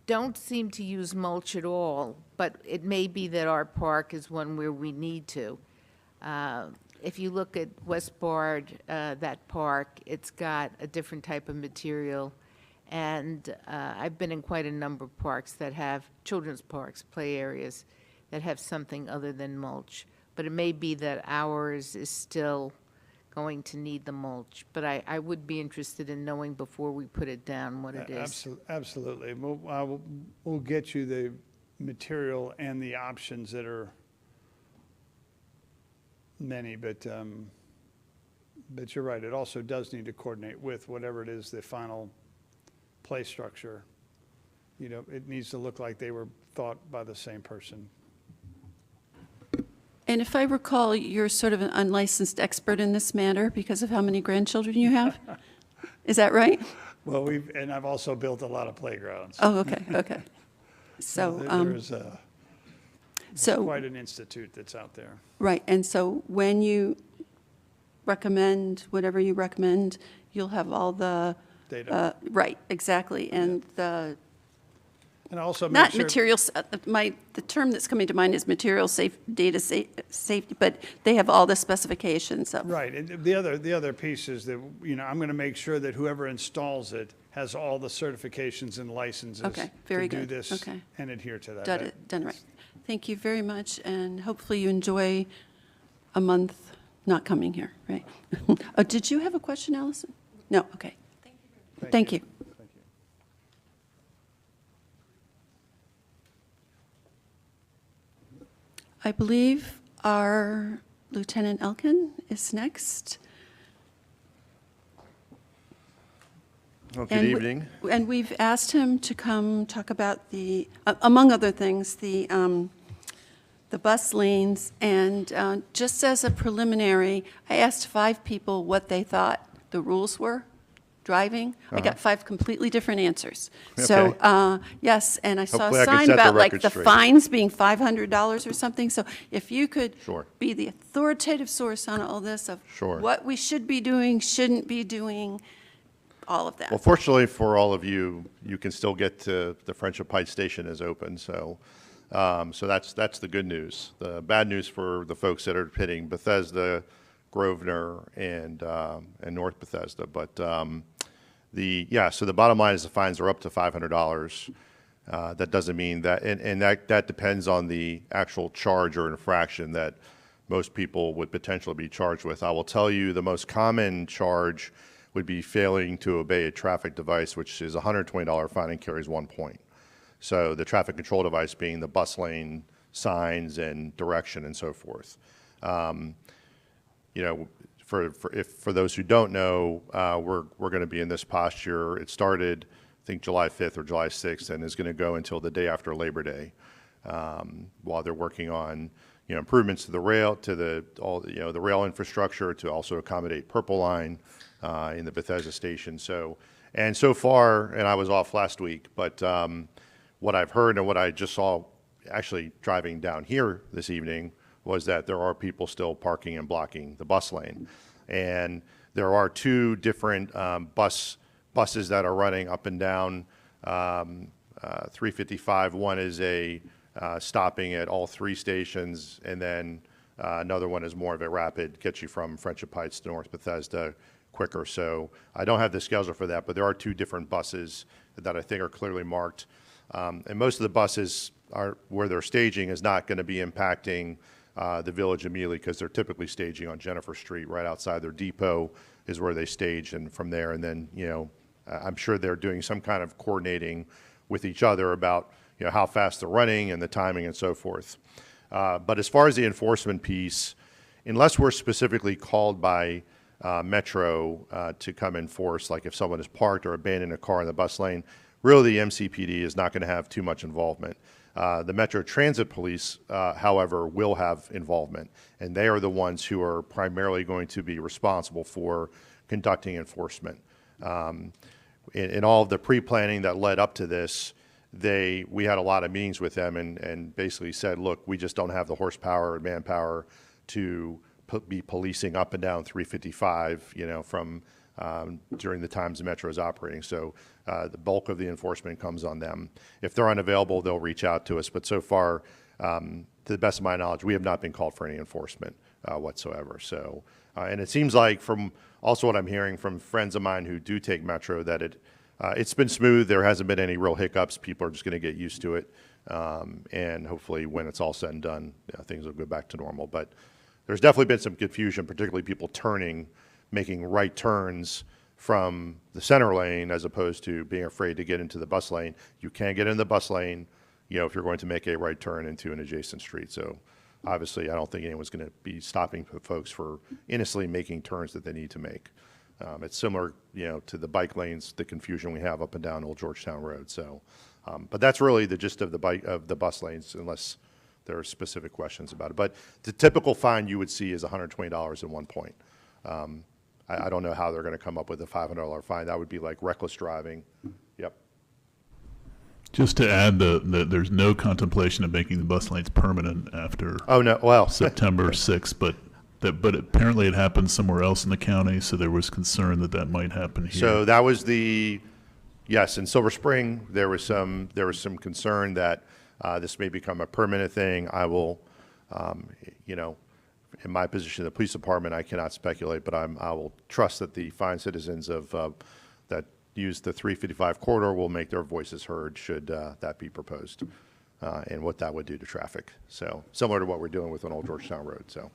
Speaker 4: don't seem to use mulch at all, but it may be that our park is one where we need to. If you look at West Bard, that park, it's got a different type of material. And I've been in quite a number of parks that have, children's parks, play areas, that have something other than mulch. But it may be that ours is still going to need the mulch. But I would be interested in knowing before we put it down what it is.
Speaker 5: Absolutely. We'll get you the material and the options that are many, but you're right. It also does need to coordinate with whatever it is, the final play structure. It needs to look like they were thought by the same person.
Speaker 1: And if I recall, you're sort of an unlicensed expert in this matter because of how many grandchildren you have? Is that right?
Speaker 5: Well, and I've also built a lot of playgrounds.
Speaker 1: Oh, okay, okay. So,
Speaker 5: There is
Speaker 1: so,
Speaker 5: quite an institute that's out there.
Speaker 1: right, and so when you recommend, whatever you recommend, you'll have all the,
Speaker 5: Data.
Speaker 1: right, exactly, and the,
Speaker 5: And also make
Speaker 1: not
Speaker 5: sure.
Speaker 1: materials, the term that's coming to mind is material data safety, but they have all the specifications of.
Speaker 5: Right, and the other piece is that, I'm going to make sure that whoever installs it has all the certifications and licenses.
Speaker 1: Okay, very
Speaker 5: To
Speaker 1: good,
Speaker 5: do this
Speaker 1: okay.
Speaker 5: and adhere to that.
Speaker 1: Done right. Thank you very much, and hopefully you enjoy a month not coming here, right? Oh, did you have a question, Allison? No, okay. Thank you.
Speaker 5: Thank you.
Speaker 1: I believe our Lieutenant Elkin is next.
Speaker 9: Well, good
Speaker 1: And we-
Speaker 9: evening.
Speaker 1: And we've asked him to come talk about among other things, the bus lanes. And just as a preliminary, I asked 5 people what they thought the rules were driving, I got 5 completely different answers. So,
Speaker 9: Okay.
Speaker 1: yes, and I saw
Speaker 9: Hopefully I
Speaker 1: a
Speaker 9: can
Speaker 1: sign
Speaker 9: set the
Speaker 1: about like
Speaker 9: record
Speaker 1: the
Speaker 9: straight.
Speaker 1: fines being $500 or something. So if you could
Speaker 9: Sure.
Speaker 1: be the authoritative source on all this of
Speaker 9: Sure.
Speaker 1: what we should be doing, shouldn't be doing, all of that.
Speaker 9: Well, fortunately for all of you, you can still get to the Friendship Heights station is open, so that's the good news. The bad news for the folks that are hitting Bethesda, Grosvenor, and North Bethesda. But so the bottom line is the fines are up to $500. That doesn't mean that, and that depends on the actual charge or infraction that most people would potentially be charged with. I will tell you the most common charge would be failing to obey a traffic device, which is a $120 fine and carries 1 point. So the traffic control device being the bus lane signs and direction and so forth. You know, for those who don't know, we're going to be in this posture. It started, I think, July 5th or July 6th, and is going to go until the day after Labor Day, while they're working on improvements to the rail, to the rail infrastructure to also accommodate Purple Line in the Bethesda station. So far, and I was off last week, but what I've heard and what I just saw actually driving down here this evening was that there are people still parking and blocking the bus lane. And there are 2 different buses that are running up and down 355. One is stopping at all 3 stations, and then another one is more of a rapid, gets you from Friendship Heights to North Bethesda quicker. So I don't have the schedule for that, but there are 2 different buses that I think are clearly marked. And most of the buses where they're staging is not going to be impacting the village immediately, because they're typically staging on Jennifer Street right outside their depot is where they stage, and from there, and then I'm sure they're doing some kind of coordinating with each other about how fast they're running and the timing and so forth. But as far as the enforcement piece, unless we're specifically called by Metro to come enforce, like if someone is parked or abandoned a car in the bus lane, really the MCPD is not going to have too much involvement. The Metro Transit Police, however, will have involvement, and they are the ones who are primarily going to be responsible for conducting enforcement. In all of the pre-planning that led up to this, we had a lot of meetings with them and basically said, look, we just don't have the horsepower and manpower to be policing up and down 355, from during the times the Metro is operating. So the bulk of the enforcement comes on them. If they're unavailable, they'll reach out to us. But so far, to the best of my knowledge, we have not been called for any enforcement whatsoever. So, and it seems like from also what I'm hearing from friends of mine who do take Metro that it's been smooth. There hasn't been any real hiccups. People are just going to get used to it. And hopefully when it's all said and done, things will go back to normal. But there's definitely been some confusion, particularly people making right turns from the center lane as opposed to being afraid to get into the bus lane. You can get in the bus lane, if you're going to make a right turn into an adjacent street. So obviously, I don't think anyone's going to be stopping folks for innocently making turns that they need to make. It's similar, to the bike lanes, the confusion we have up and down Old Georgetown Road. So, but that's really the gist of the bus lanes, unless there are specific questions about it. But the typical fine you would see is $120 at 1 point. I don't know how they're going to come up with a $500 fine. That would be like reckless driving. Yep.
Speaker 7: Just to add that there's no contemplation of making the bus lanes permanent after
Speaker 9: Oh no, well,
Speaker 7: September 6th, but apparently it happened somewhere else in the county, so there was concern that might happen here.
Speaker 9: so that was yes, in Silver Spring, there was some concern that this may become a permanent thing. I will, in my position in the police department, I cannot speculate, but I will trust that the fine citizens that use the 355 corridor will make their voices heard should that be proposed, and what that would do to traffic. So similar to what we're doing with on Old Georgetown Road. So,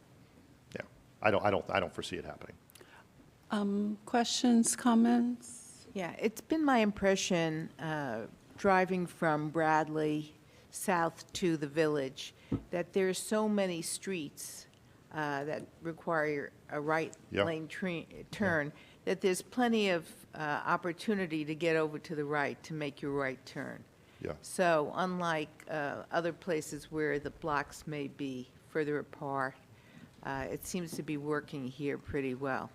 Speaker 9: yeah, I don't foresee it happening.
Speaker 1: Questions, comments?
Speaker 4: Yeah, it's been my impression, driving from Bradley south to the village, that there's so many streets that require a right
Speaker 9: Yeah.
Speaker 4: lane turn, that there's plenty of opportunity to get over to the right to make your right turn.
Speaker 9: Yeah.
Speaker 4: So unlike other places where the blocks may be further apart, it seems to be working here pretty well.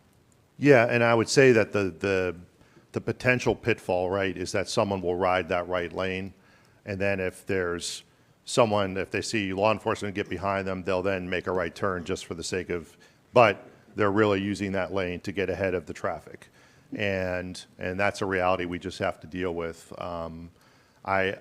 Speaker 9: Yeah, and I would say that the the potential pitfall, right, is that someone will ride that right lane, and then if there's someone, if they see law enforcement get behind them, they'll then make a right turn just for the sake of, but they're really using that lane to get ahead of the traffic. And that's a reality we just have to deal with. I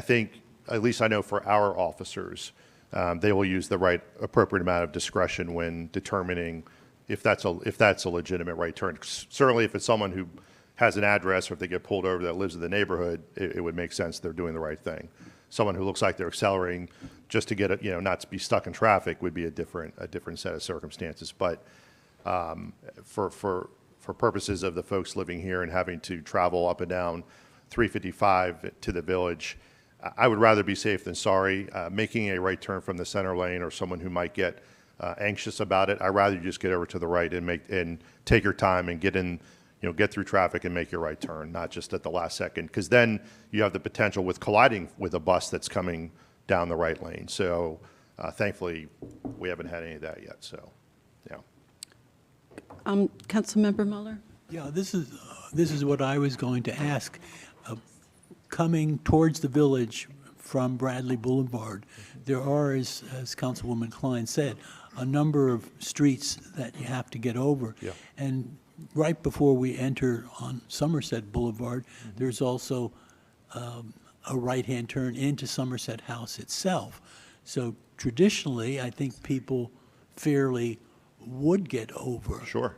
Speaker 9: think, at least I know for our officers, they will use the right appropriate amount of discretion when determining if that's a legitimate right turn. Certainly, if it's someone who has an address or if they get pulled over that lives in the neighborhood, it would make sense they're doing the right thing. Someone who looks like they're accelerating just to get it, not to be stuck in traffic would be a different set of circumstances. But for purposes of the folks living here and having to travel up and down 355 to the Village, I would rather be safe than sorry. Making a right turn from the center lane or someone who might get anxious about it, I'd rather you just get over to the right and take your time and get in, get through traffic and make your right turn, not just at the last second, because then you have the potential with colliding with a bus that's coming down the right lane. So thankfully, we haven't had any of that yet. So, yeah.
Speaker 1: Councilmember Mueller?
Speaker 6: Yeah, this is what I was going to ask. Coming towards the Village from Bradley Boulevard, there are, as Councilwoman Klein said, a number of streets that you have to get over.
Speaker 9: Yeah.
Speaker 6: And right before we enter on Somerset Boulevard, there's also a right-hand turn into Somerset House itself. So traditionally, I think people fairly would get over.
Speaker 9: Sure.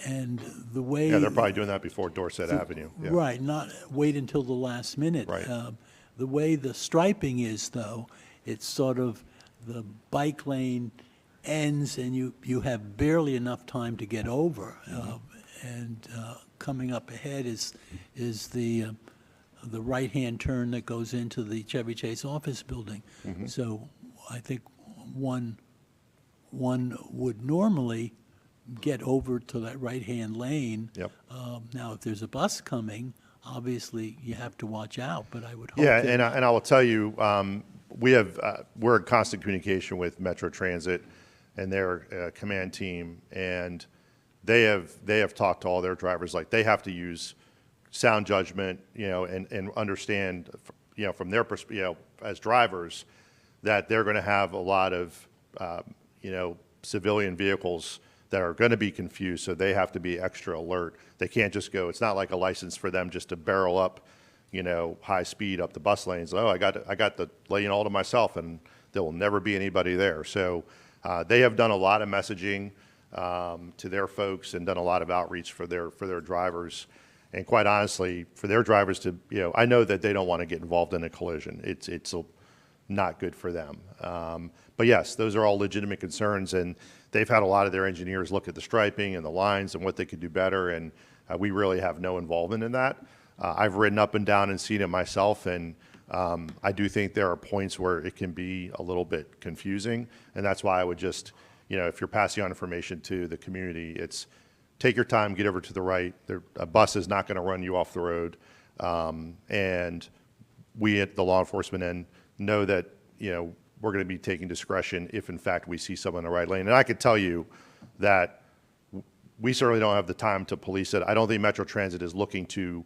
Speaker 6: And the way...
Speaker 9: Yeah, they're probably doing that before Dorset Avenue. Yeah.
Speaker 6: Right, not wait until the last minute.
Speaker 9: Right.
Speaker 6: The way the striping is, though, it's sort of the bike lane ends and you have barely enough time to get over. And coming up ahead is the right-hand turn that goes into the Chevy Chase office building. So I think one would normally get over to that right-hand lane.
Speaker 9: Yep.
Speaker 6: Now, if there's a bus coming, obviously you have to watch out, but I would hope
Speaker 9: Yeah,
Speaker 6: that-
Speaker 9: and I will tell you, we're in constant communication with Metro Transit and their command team, and they have talked to all their drivers, like they have to use sound judgment, and understand, from their perspective, as drivers, that they're going to have a lot of, civilian vehicles that are going to be confused, so they have to be extra alert. They can't just go, it's not like a license for them just to barrel up, high speed up the bus lanes. Oh, I got the lane all to myself, and there will never be anybody there. So they have done a lot of messaging to their folks and done a lot of outreach for their drivers. And quite honestly, for their drivers to, I know that they don't want to get involved in a collision. It's not good for them. But yes, those are all legitimate concerns, and they've had a lot of their engineers look at the striping and the lines and what they could do better, and we really have no involvement in that. I've ridden up and down and seen it myself, and I do think there are points where it can be a little bit confusing, and that's why I would just, if you're passing on information to the community, it's take your time, get over to the right. A bus is not going to run you off the road, and we at the law enforcement end know that, we're going to be taking discretion if, in fact, we see someone in the right lane. And I could tell you that we certainly don't have the time to police it. I don't think Metro Transit is looking to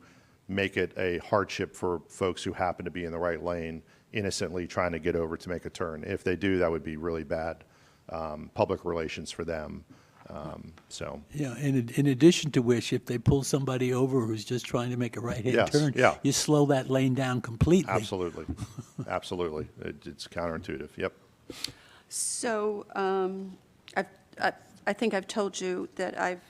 Speaker 9: make it a hardship for folks who happen to be in the right lane innocently trying to get over to make a turn. If they do, that would be really bad public relations for them.
Speaker 6: Yeah, in addition to which, if they pull somebody over who's just trying to make a right-hand
Speaker 9: Yes,
Speaker 6: turn,
Speaker 9: yeah.
Speaker 6: you slow that lane down completely.
Speaker 9: Absolutely. Absolutely. It's counterintuitive. Yep.
Speaker 1: So I think I've told you that I've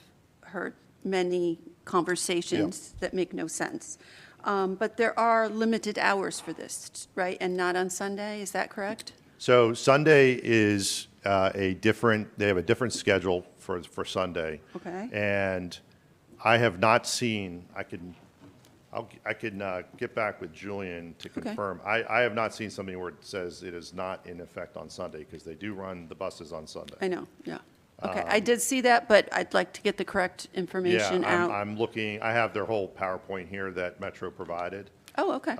Speaker 1: heard many conversations that make no sense. But there are limited hours for this, right? And not on Sunday, is that correct?
Speaker 9: So Sunday is they have a different schedule for Sunday.
Speaker 1: Okay.
Speaker 9: And I have not seen, I can get back with Julian to
Speaker 1: Okay.
Speaker 9: confirm. I have not seen something where it says it is not in effect on Sunday, because they do run the buses on Sunday.
Speaker 1: I know, yeah. Okay, I did see that, but I'd like to get the correct information
Speaker 9: Yeah,
Speaker 1: out.
Speaker 9: I'm looking, I have their whole PowerPoint here that Metro provided.
Speaker 1: Oh, okay.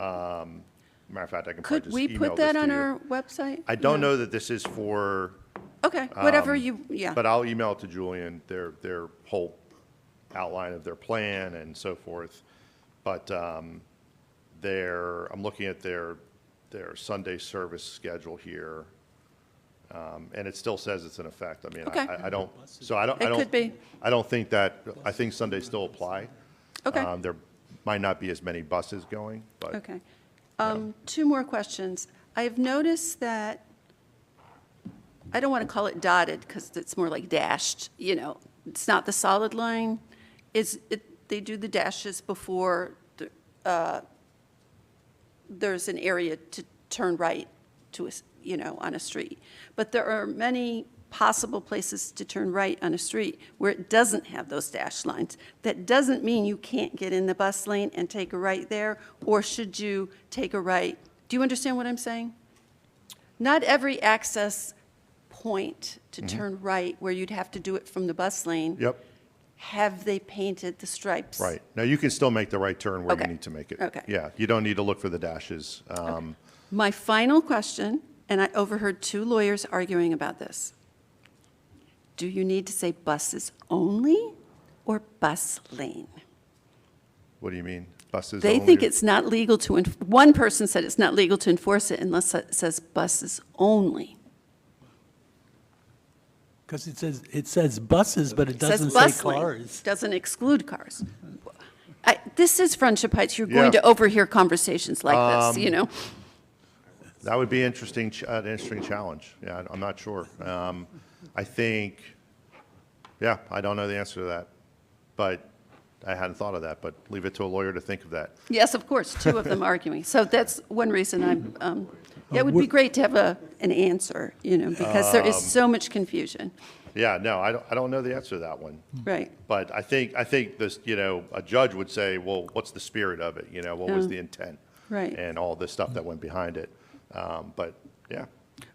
Speaker 9: Matter of fact, I can probably
Speaker 1: Could
Speaker 9: just
Speaker 1: we
Speaker 9: email
Speaker 1: put
Speaker 9: this
Speaker 1: that
Speaker 9: to
Speaker 1: on
Speaker 9: you.
Speaker 1: our website?
Speaker 9: I don't
Speaker 1: No.
Speaker 9: know that this is for,
Speaker 1: Okay, whatever you, yeah.
Speaker 9: but I'll email it to Julian, their whole outline of their plan and so forth. But I'm looking at their Sunday service schedule here, and it still says it's in effect. I mean,
Speaker 1: Okay.
Speaker 9: I don't, so I don't.
Speaker 1: It could be.
Speaker 9: I don't think that, I think Sundays still apply.
Speaker 1: Okay.
Speaker 9: There might not be as many buses going, but.
Speaker 1: Okay. Two more questions. I've noticed that, I don't want to call it dotted because it's more like dashed, you know, it's not the solid line. They do the dashes before there's an area to turn right to, you know, on a street. But there are many possible places to turn right on a street where it doesn't have those dashed lines. That doesn't mean you can't get in the bus lane and take a right there, or should you take a right? Do you understand what I'm saying? Not every access point to turn right where you'd have to do it from the bus lane.
Speaker 9: Yep,
Speaker 1: Have they painted the stripes?
Speaker 9: right. Now, you can still make the right turn where you
Speaker 1: Okay.
Speaker 9: need to make it.
Speaker 1: Okay.
Speaker 9: Yeah, you don't need to look for the dashes.
Speaker 1: My final question, and I overheard two lawyers arguing about this. Do you need to say buses only or bus lane?
Speaker 9: What do you mean? Buses
Speaker 1: They
Speaker 9: only?
Speaker 1: think it's not legal to, one person said it's not legal to enforce it unless it says buses only.
Speaker 6: Because it says buses, but it
Speaker 1: It says
Speaker 6: doesn't say
Speaker 1: bus lane,
Speaker 6: cars.
Speaker 1: doesn't exclude cars. This is Friendship Heights, you're going
Speaker 9: Yeah.
Speaker 1: to overhear conversations like this, you know?
Speaker 9: That would be interesting, an interesting challenge. Yeah, I'm not sure. I think, yeah, I don't know the answer to that, but I hadn't thought of that, but leave it to a lawyer to think of that.
Speaker 1: Yes, of course, two of them arguing. So that's one reason yeah, it would be great to have an answer, you know, because there is so much confusion.
Speaker 9: Yeah, no, I don't know the answer to that one.
Speaker 1: Right.
Speaker 9: But I think this, you know, a judge would say, well, what's the spirit of it? You know, what was the intent?
Speaker 1: Right.
Speaker 9: And all this stuff that went behind it. But, yeah.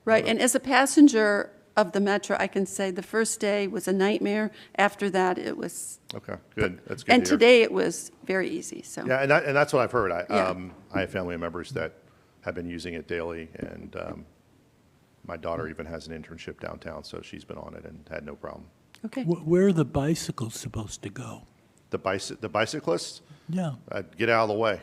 Speaker 1: Right, and as a passenger of the Metro, I can say the first day was a nightmare. After that, it was,
Speaker 9: Okay, good. That's good
Speaker 1: and
Speaker 9: to hear.
Speaker 1: today it was very easy, so.
Speaker 9: Yeah, and that's what I've heard.
Speaker 1: Yeah.
Speaker 9: I have family members that have been using it daily, and my daughter even has an internship downtown, so she's been on it and had no problem.
Speaker 1: Okay,
Speaker 6: Where are the bicycles supposed to go?
Speaker 9: The bicyclists,
Speaker 6: Yeah.
Speaker 9: get out of the way.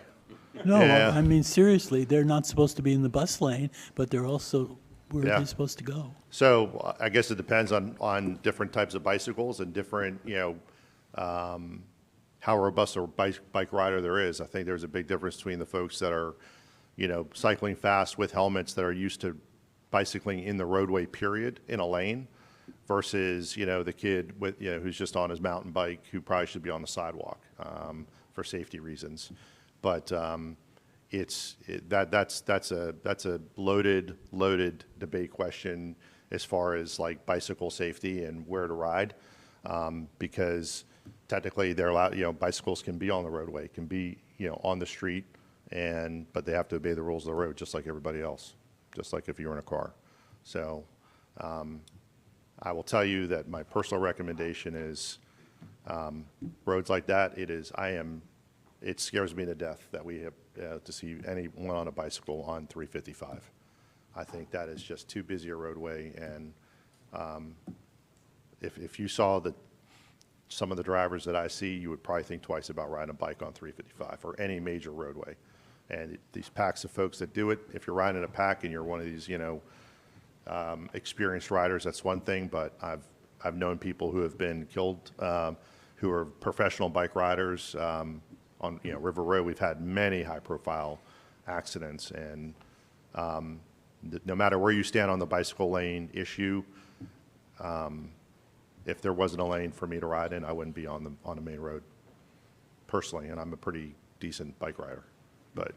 Speaker 6: No,
Speaker 9: Yeah.
Speaker 6: I mean, seriously, they're not supposed to be in the bus lane, but they're also, where
Speaker 9: Yeah.
Speaker 6: are they supposed to go?
Speaker 9: So I guess it depends on different types of bicycles and different, you know, how robust a bike rider there is. I think there's a big difference between the folks that are, you know, cycling fast with helmets that are used to bicycling in the roadway, period, in a lane, versus, you know, the kid with, you know, who's just on his mountain bike who probably should be on the sidewalk for safety reasons. But that's a loaded debate question as far as like bicycle safety and where to ride, because technically they're allowed, you know, bicycles can be on the roadway, can be, you know, on the street, but they have to obey the rules of the road just like everybody else, just like if you're in a car. So I will tell you that my personal recommendation is roads like that, it scares me to death that we have to see anyone on a bicycle on 355. I think that is just too busy a roadway, and if you saw some of the drivers that I see, you would probably think twice about riding a bike on 355 or any major roadway. And these packs of folks that do it, if you're riding a pack and you're one of these, you know, experienced riders, that's one thing, but I've known people who have been killed, who are professional bike riders. On, you know, River Road, we've had many high-profile accidents, and no matter where you stand on the bicycle lane issue, if there wasn't a lane for me to ride in, I wouldn't be on the main road personally, and I'm a pretty decent bike rider. But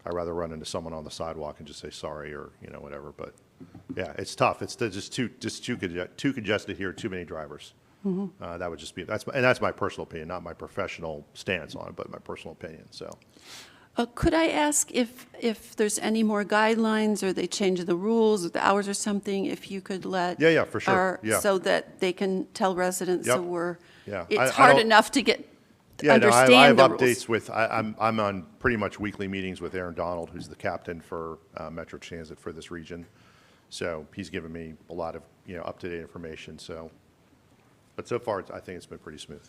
Speaker 9: I'd rather run into someone on the sidewalk and just say sorry, or, you know, whatever. But yeah, it's tough. It's just too congested here, too many drivers. That would just be, that's my personal opinion, not my professional stance on it, but my personal opinion, so.
Speaker 1: could I ask if there's any more guidelines, or they change the rules, or the hours or something, if you could let?
Speaker 9: Yeah, for sure. Yeah.
Speaker 1: So that they can tell residents, so
Speaker 9: Yep. Yeah.
Speaker 1: it's
Speaker 9: I
Speaker 1: hard
Speaker 9: don't-
Speaker 1: enough to get,
Speaker 9: Yeah, no, I have
Speaker 1: understand the rules.
Speaker 9: updates with, I'm on pretty much weekly meetings with Aaron Donald, who's the captain for Metro Transit for this region. So he's given me a lot of, you know, up-to-date information, so. But so far, I think it's been pretty smooth.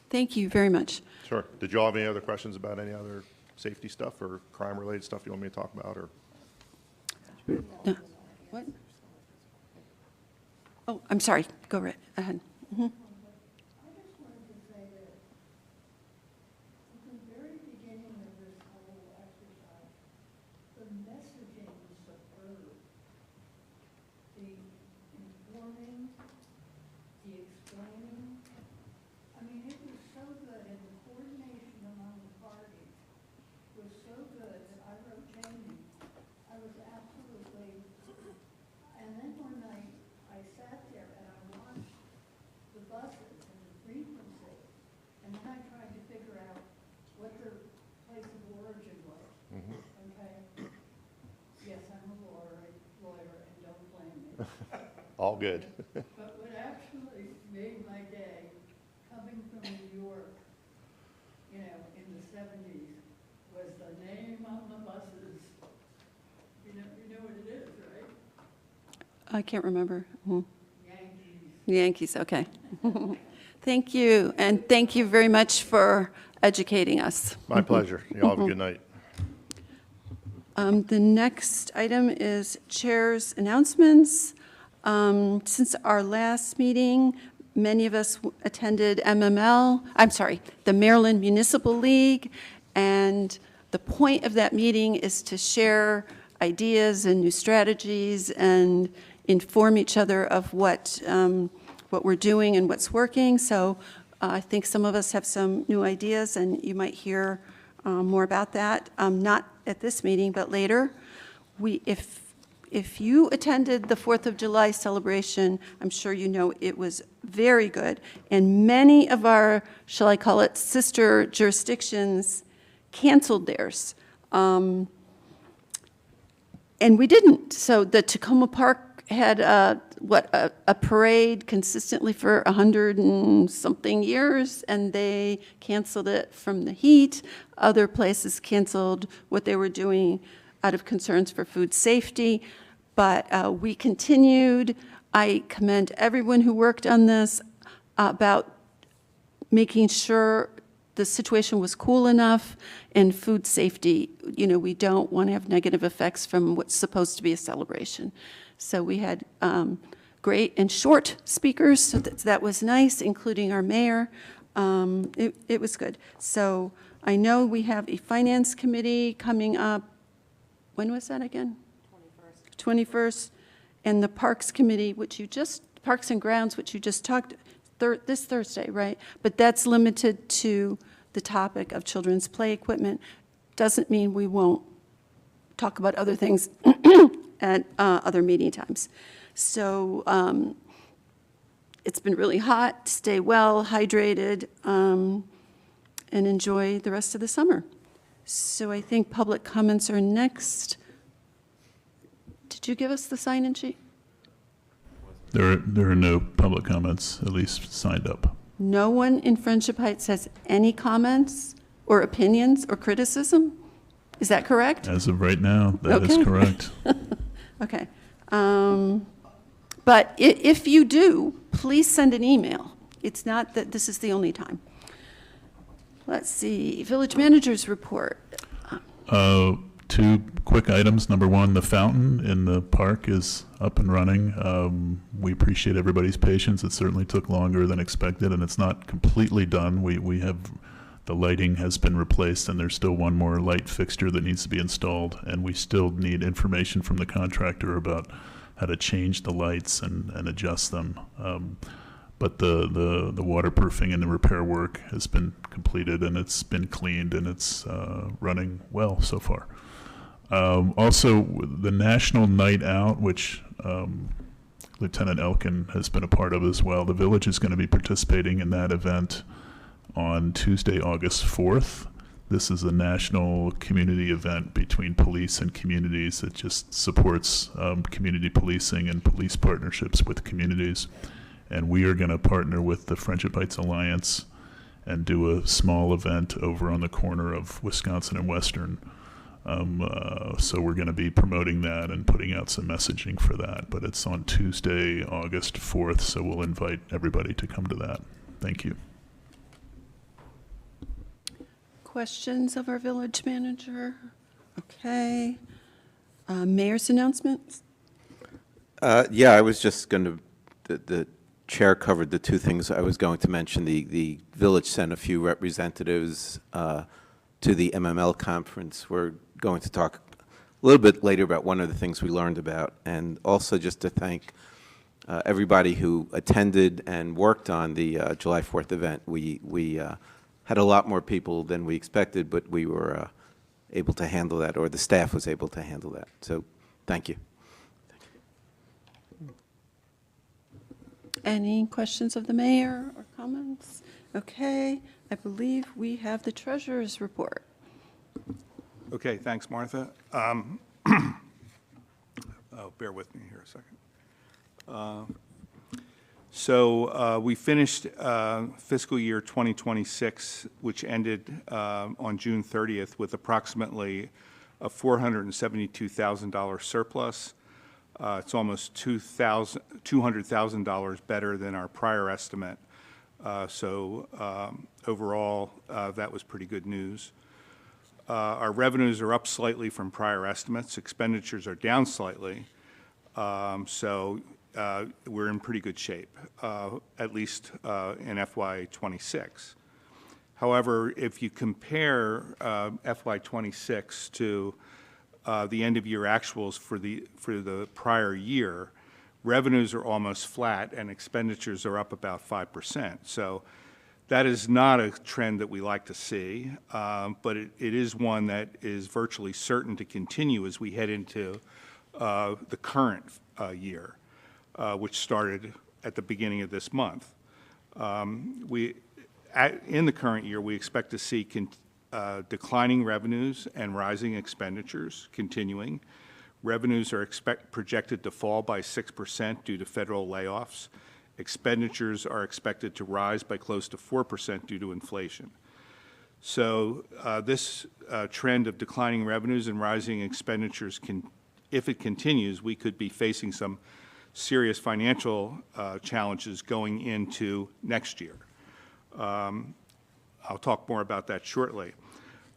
Speaker 1: Thank you very much.
Speaker 9: Sure. Did you all have any other questions about any other safety stuff or crime-related stuff you want me to talk about, or?
Speaker 1: No. What? Oh, I'm sorry. Go right ahead.
Speaker 10: I just wanted to say that at the very beginning of this whole exercise, the messaging was superb. The informing, the explaining. I mean, it was so good, and the coordination among the parties was so good that I wrote Jamie. I was absolutely, and then one night, I sat there and I watched the buses and the frequency, and then I tried to figure out what their place of origin was. Okay? Yes, I'm a lawyer, and don't blame me.
Speaker 9: All good.
Speaker 10: But what actually made my day, coming from New York, you know, in the 70s, was the name on the buses. You know what it is, right?
Speaker 1: I can't remember.
Speaker 10: Yankees.
Speaker 1: Yankees, okay. Thank you, and thank you very much for educating us.
Speaker 9: My pleasure. You all have a good night.
Speaker 1: The next item is Chair's announcements. Since our last meeting, many of us attended the Maryland Municipal League, and the point of that meeting is to share ideas and new strategies and inform each other of what we're doing and what's working. So I think some of us have some new ideas, and you might hear more about that, not at this meeting, but later. If you attended the 4th of July celebration, I'm sure you know it was very good, and many of our, shall I call it, sister jurisdictions canceled theirs. And we didn't. So the Tacoma Park had a parade consistently for 100 and something years, and they canceled it from the heat. Other places canceled what they were doing out of concerns for food safety, but we continued. I commend everyone who worked on this about making sure the situation was cool enough and food safety. You know, we don't want to have negative effects from what's supposed to be a celebration. So we had great and short speakers, so that was nice, including our mayor. It was good. So I know we have a finance committee coming up. When was that again? 21st. And the Parks Committee, Parks and Grounds, which you just talked, this Thursday, right? But that's limited to the topic of children's play equipment. Doesn't mean we won't talk about other things at other meeting times. So it's been really hot. Stay well, hydrated, and enjoy the rest of the summer. So I think public comments are next. Did you give us the sign-in sheet?
Speaker 7: There are no public comments, at least signed up.
Speaker 1: No one in Friendship Heights has any comments or opinions or criticism? Is that correct?
Speaker 7: As of right now, that is
Speaker 1: Okay.
Speaker 7: correct.
Speaker 1: Okay. But if you do, please send an email. It's not that this is the only time. Let's see, Village Manager's Report.
Speaker 7: Two quick items. Number one, the fountain in the park is up and running. We appreciate everybody's patience. It certainly took longer than expected, and it's not completely done. We have, the lighting has been replaced, and there's still one more light fixture that needs to be installed, and we still need information from the contractor about how to change the lights and adjust them. But the waterproofing and the repair work has been completed, and it's been cleaned, and it's running well so far. Also, the National Night Out, which Lieutenant Elkin has been a part of as well, the village is going to be participating in that event on Tuesday, August 4th. This is a national community event between police and communities that just supports community policing and police partnerships with communities. And we are going to partner with the Friendship Heights Alliance and do a small event over on the corner of Wisconsin and Western. So we're going to be promoting that and putting out some messaging for that. But it's on Tuesday, August 4th, so we'll invite everybody to come to that. Thank you.
Speaker 1: questions of our village manager? Okay. Mayor's announcements?
Speaker 8: Yeah, I was just going to, the chair covered the two things I was going to mention. The village sent a few representatives to the MML conference. We're going to talk a little bit later about one of the things we learned about, and also just to thank everybody who attended and worked on the July 4th event. We had a lot more people than we expected, but we were able to handle that, or the staff was able to handle that. So thank you.
Speaker 1: Any questions of the mayor or comments? Okay, I believe we have the treasurer's report.
Speaker 2: Okay, thanks, Martha. Bear with me here a second. So we finished fiscal year 2026, which ended on June 30th, with approximately a $472,000 surplus. It's almost $200,000 better than our prior estimate. So overall, that was pretty good news. Our revenues are up slightly from prior estimates. Expenditures are down slightly. So we're in pretty good shape, at least in FY26. However, if you compare FY26 to the end-of-year actuals for the prior year, revenues are almost flat and expenditures are up about 5%. So that is not a trend that we like to see, but it is one that is virtually certain to continue as we head into the current year, which started at the beginning of this month. In the current year, we expect to see declining revenues and rising expenditures continuing. Revenues are projected to fall by 6% due to federal layoffs. Expenditures are expected to rise by close to 4% due to inflation. So this trend of declining revenues and rising expenditures, if it continues, we could be facing some serious financial challenges going into next year. I'll talk more about that shortly.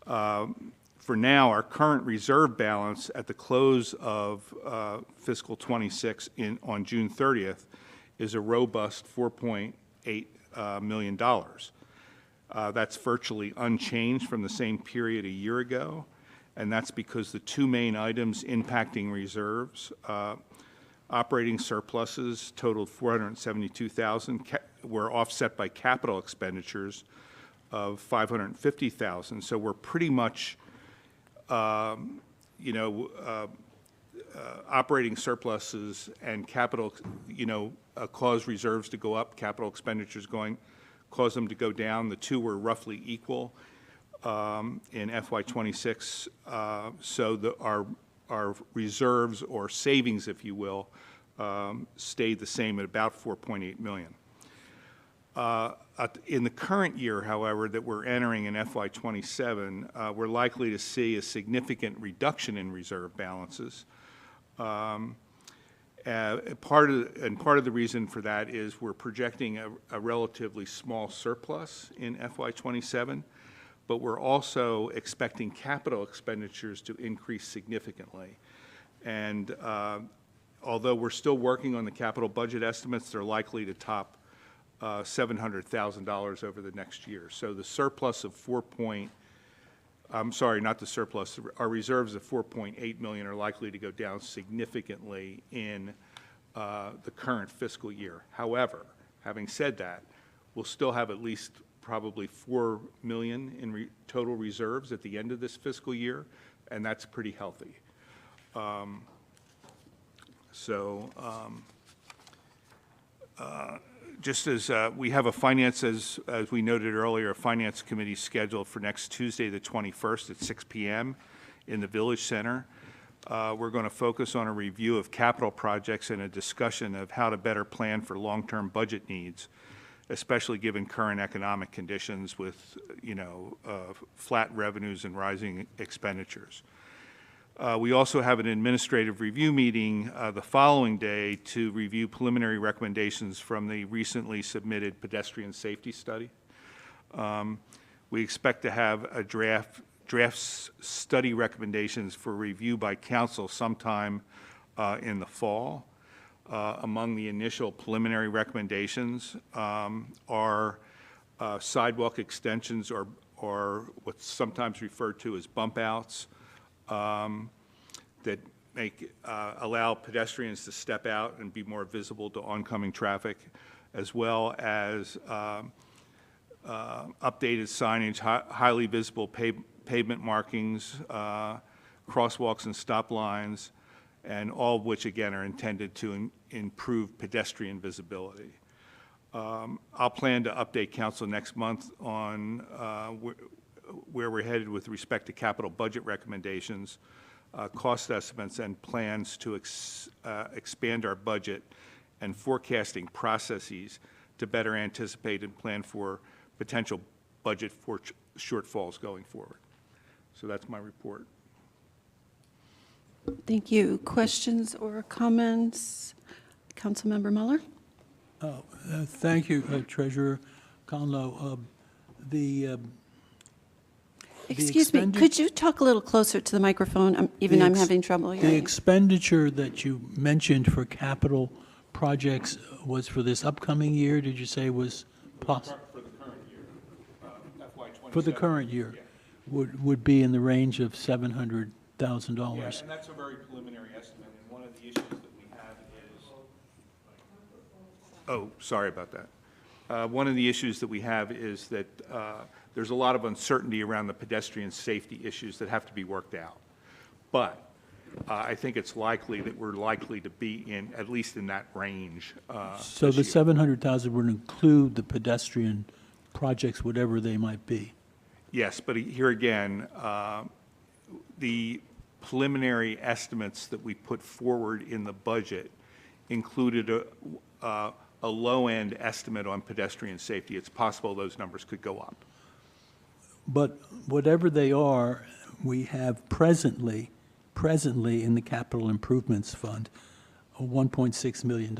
Speaker 2: For now, our current reserve balance at the close of fiscal 26 on June 30th is a robust $4.8 million. That's virtually unchanged from the same period a year ago, and that's because the two main items impacting reserves, operating surpluses totaled $472,000, were offset by capital expenditures of $550,000. So we're pretty much, operating surpluses and capital, cause reserves to go up, capital expenditures cause them to go down. The two were roughly equal in FY26. So our reserves, or savings, if you will, stayed the same at about $4.8 million. In the current year, however, that we're entering in FY27, we're likely to see a significant reduction in reserve balances. Part of the reason for that is we're projecting a relatively small surplus in FY27, but we're also expecting capital expenditures to increase significantly. And although we're still working on the capital budget estimates, they're likely to top $700,000 over the next year. So the surplus of our reserves of $4.8 million are likely to go down significantly in the current fiscal year. However, having said that, we'll still have at least probably $4 million in total reserves at the end of this fiscal year, and that's pretty healthy. Just as we have a finance, as we noted earlier, a finance committee scheduled for next Tuesday, the 21st at 6 p.m. in the Village Center. We're going to focus on a review of capital projects and a discussion of how to better plan for long-term budget needs, especially given current economic conditions with, flat revenues and rising expenditures. We also have an administrative review meeting the following day to review preliminary recommendations from the recently submitted pedestrian safety study. We expect to have a draft study recommendations for review by council sometime in the fall. Among the initial preliminary recommendations are sidewalk extensions or what's sometimes referred to as bump outs that allow pedestrians to step out and be more visible to oncoming traffic, as well as updated signage, highly visible pavement markings, crosswalks and stop lines, and all of which, again, are intended to improve pedestrian visibility. I'll plan to update council next month on where we're headed with respect to capital budget recommendations, cost estimates, and plans to expand our budget and forecasting processes to better anticipate and plan for potential budget shortfalls going forward. So that's my report.
Speaker 1: Thank you. Questions or comments? Councilmember Mueller?
Speaker 6: Thank you, Treasurer Conlo.
Speaker 1: Excuse me, could you talk a little closer to the microphone? I'm having trouble
Speaker 6: The
Speaker 1: hearing.
Speaker 6: expenditure that you mentioned for capital projects was for this upcoming year, did you say was possible?
Speaker 2: For the current year, FY '27.
Speaker 6: For the current year, would be in the range of $700,000.
Speaker 2: Yeah, and that's a very preliminary estimate, and one of the issues that we have is, oh, sorry about that. One of the issues that we have is that there's a lot of uncertainty around the pedestrian safety issues that have to be worked out. But I think it's likely that we're likely to be in, at least in that range.
Speaker 6: So the
Speaker 2: this year.
Speaker 6: 700,000 would include the pedestrian projects, whatever they might be?
Speaker 2: Yes, but here again, the preliminary estimates that we put forward in the budget included a low-end estimate on pedestrian safety. It's possible those numbers could go up.
Speaker 6: But whatever they are, we have presently in the Capital Improvements Fund, $1.6 million.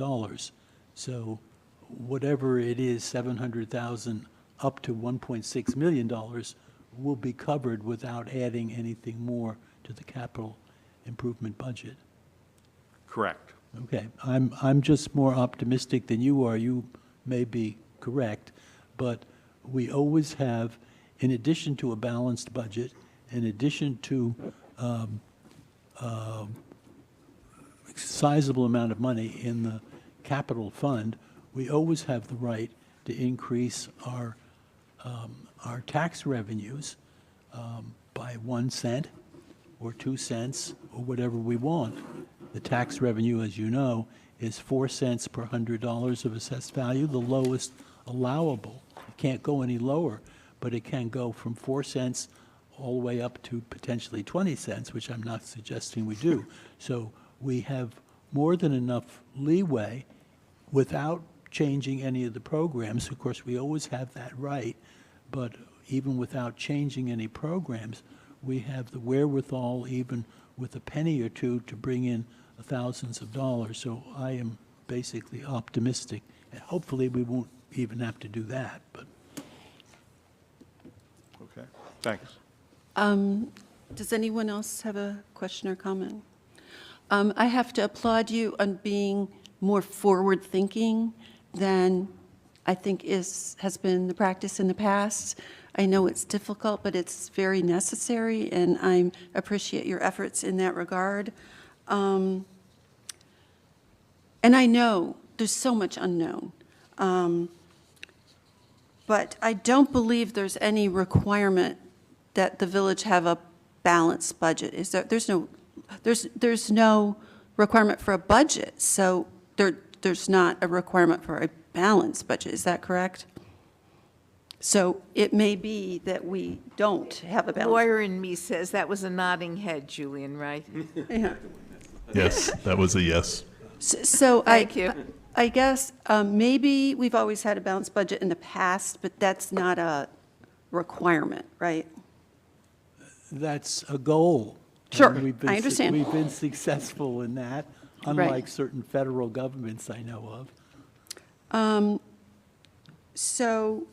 Speaker 6: So whatever it is, 700,000 up to $1.6 million will be covered without adding anything more to the capital improvement budget.
Speaker 2: Correct.
Speaker 6: Okay, I'm just more optimistic than you are. You may be correct, but we always have, in addition to a balanced budget, in addition to sizable amount of money in the capital fund, we always have the right to increase our tax revenues by 1 cent or 2 cents or whatever we want. The tax revenue, as you know, is 4 cents per $100 of assessed value, the lowest allowable. It can't go any lower, but it can go from 4 cents all the way up to potentially 20 cents, which I'm not suggesting we do. So we have more than enough leeway without changing any of the programs. Of course, we always have that right, but even without changing any programs, we have the wherewithal, even with a penny or two, to bring in thousands of dollars. So I am basically optimistic, and hopefully we won't even have to do that, but.
Speaker 2: Okay, thanks.
Speaker 1: Does anyone else have a question or comment? I have to applaud you on being more forward-thinking than I think has been the practice in the past. I know it's difficult, but it's very necessary, and I appreciate your efforts in that regard. And I know there's so much unknown. But I don't believe there's any requirement that the village have a balanced budget. Is there? There's no requirement for a budget, so there's not a requirement for a balanced budget. Is that correct? So it may be that we don't have a balanced.
Speaker 4: Lawyer in me says that was a nodding head, Julian, right?
Speaker 1: Yeah.
Speaker 7: Yes, that was a yes.
Speaker 1: So
Speaker 4: Thank you.
Speaker 1: I guess maybe we've always had a balanced budget in the past, but that's not a requirement, right?
Speaker 6: That's a goal.
Speaker 1: Sure,
Speaker 6: And we've been
Speaker 1: I understand.
Speaker 6: We've been successful in that, unlike certain federal governments I know of.
Speaker 1: So